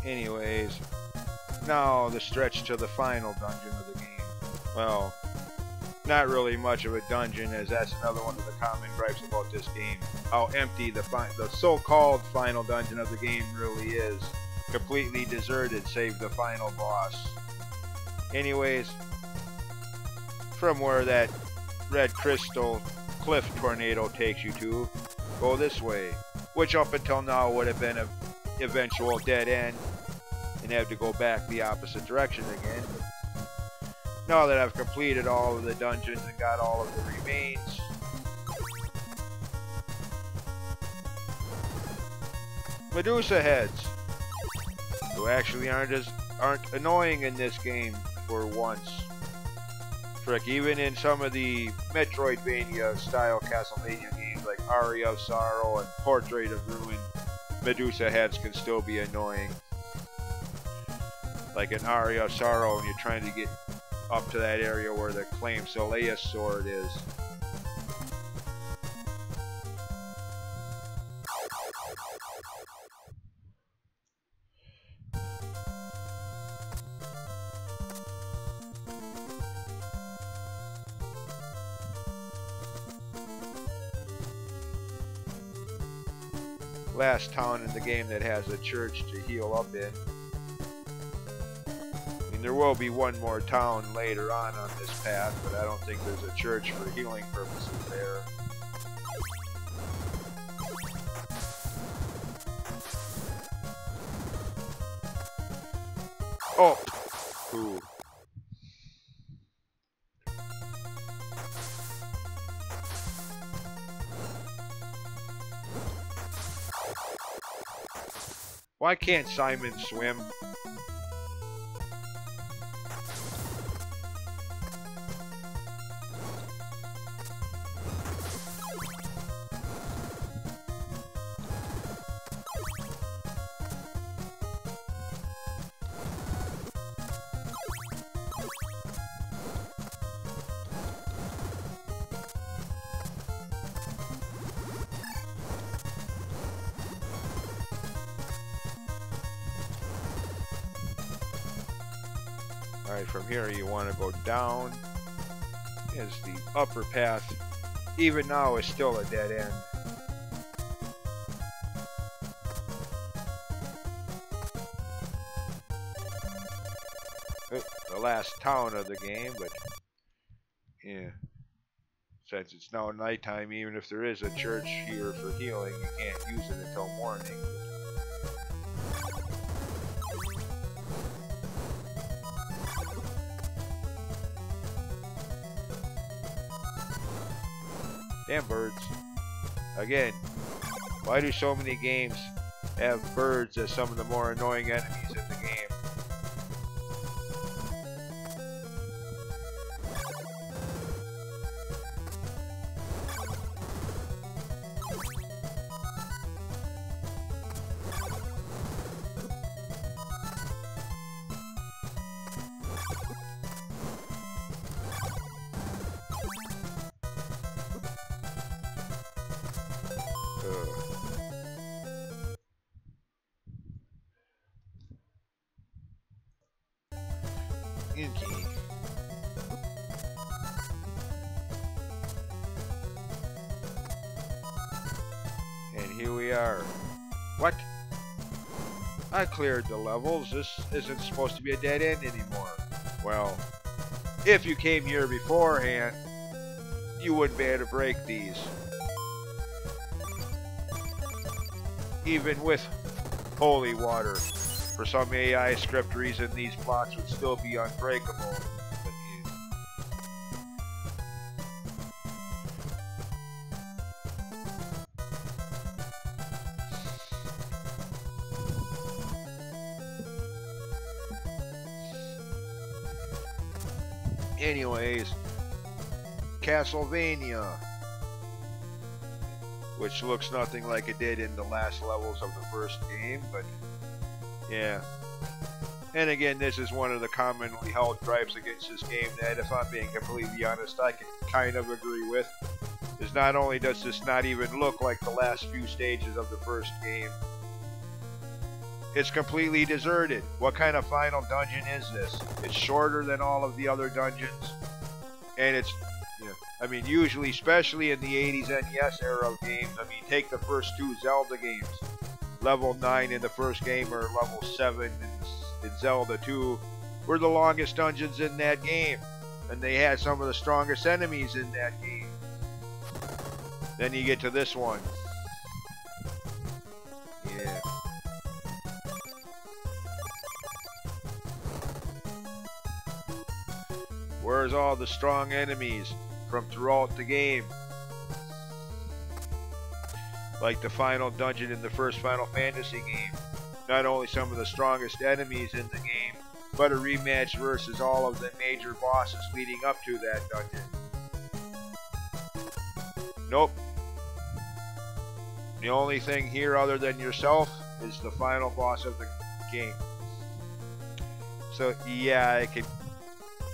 Anyways, now the stretch to the final dungeon of the game. Well, not really much of a dungeon, as that's another one of the common gripes about this game. How empty the so-called final dungeon of the game really is. Completely deserted, save the final boss. Anyways, from where that red crystal cliff tornado takes you to, go this way. Which up until now would have been an eventual dead end, and have to go back the opposite direction again. Now that I've completed all of the dungeons and got all of the remains, Medusa heads, who actually aren't annoying in this game for once. Frick, even in some of the Metroidvania style Castlevania games like Aria of Sorrow and Portrait of Ruin, Medusa heads can still be annoying. Like in Aria of Sorrow, when you're trying to get up to that area where the Claim Soleil sword is. last town in the game that has a church to heal up in. I mean, there will be one more town later on this path, but I don't think there's a church for healing purposes there. Oh! Ooh. Why can't Simon swim? Alright, from here you want to go down. As the upper path, even now, is still a dead end. The last town of the game, but yeah. Since it's now nighttime, even if there is a church here for healing, you can't use it until morning. Damn birds. Again, why do so many games have birds as some of the more annoying enemies in the game? Inky. And here we are. What? I cleared the levels. This isn't supposed to be a dead end anymore. Well, if you came here beforehand, you wouldn't be able to break these. Even with holy water. For some AI script reason, these blocks would still be unbreakable. Anyways, Castlevania, which looks nothing like it did in the last levels of the first game, but yeah. And again, this is one of the commonly held gripes against this game that, if I'm being completely honest, I can kind of agree with. Is not only does this not even look like the last few stages of the first game, it's completely deserted. What kind of final dungeon is this? It's shorter than all of the other dungeons, and it's, I mean, usually, especially in the 80s NES era of games, I mean, take the first two Zelda games. Level 9 in the first game, or level 7 in Zelda 2, were the longest dungeons in that game. And they had some of the strongest enemies in that game. Then you get to this one. Yeah. Where's all the strong enemies from throughout the game? Like the final dungeon in the first Final Fantasy game. Not only some of the strongest enemies in the game, but a rematch versus all of the major bosses leading up to that dungeon. Nope. The only thing here other than yourself is the final boss of the game. So yeah, I can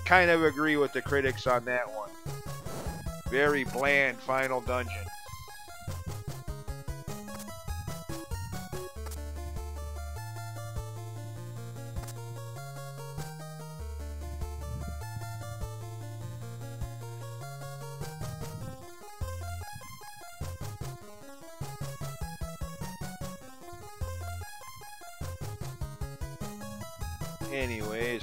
kind of agree with the critics on that one. Very bland final dungeon. Anyways.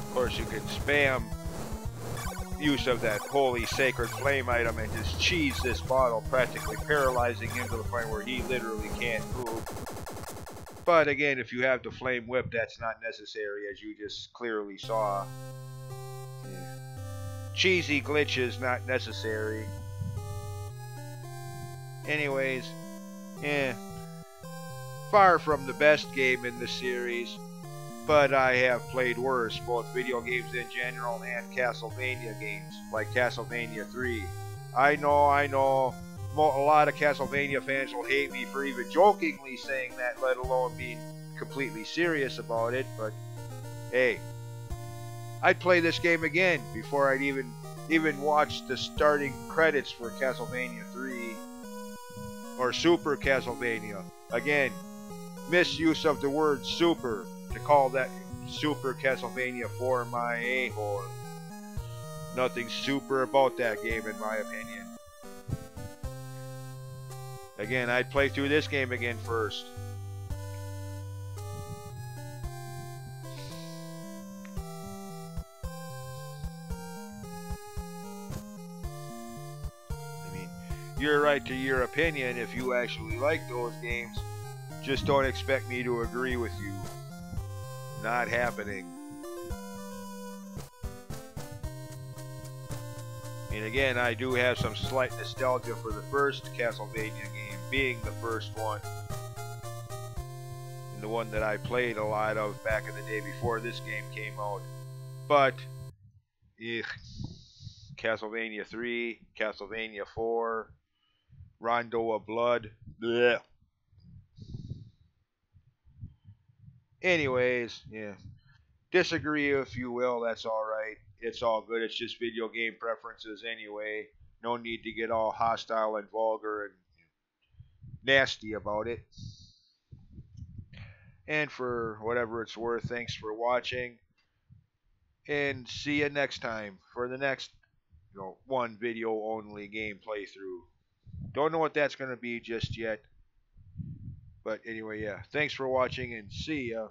Of course, you can spam use of that holy sacred flame item and just cheese this bottle, practically paralyzing him to the point where he literally can't move. But again, if you have the flame whip, that's not necessary, as you just clearly saw. Yeah. Cheesy glitches not necessary. Anyways, yeah, far from the best game in the series. But I have played worse, both video games in general and Castlevania games, like Castlevania 3. I know, a lot of Castlevania fans will hate me for even jokingly saying that, let alone being completely serious about it, but hey, I'd play this game again before I'd even watch the starting credits for Castlevania 3 or Super Castlevania. Again, misuse of the word super to call that Super Castlevania 4 my a-hole. Nothing super about that game in my opinion. Again, I'd play through this game again first. I mean, you're right to your opinion if you actually like those games. Just don't expect me to agree with you. Not happening. And again, I do have some slight nostalgia for the first Castlevania game, being the first one. And the one that I played a lot of back in the day before this game came out. But, Castlevania 3, Castlevania 4, Rondo of Blood, bleh. Anyways, yeah. Disagree if you will, that's alright. It's all good. It's just video game preferences anyway. No need to get all hostile and vulgar and nasty about it. And for whatever it's worth, thanks for watching. And see you next time for the next one video only game playthrough. Don't know what that's going to be just yet. But anyway, yeah. Thanks for watching and see ya.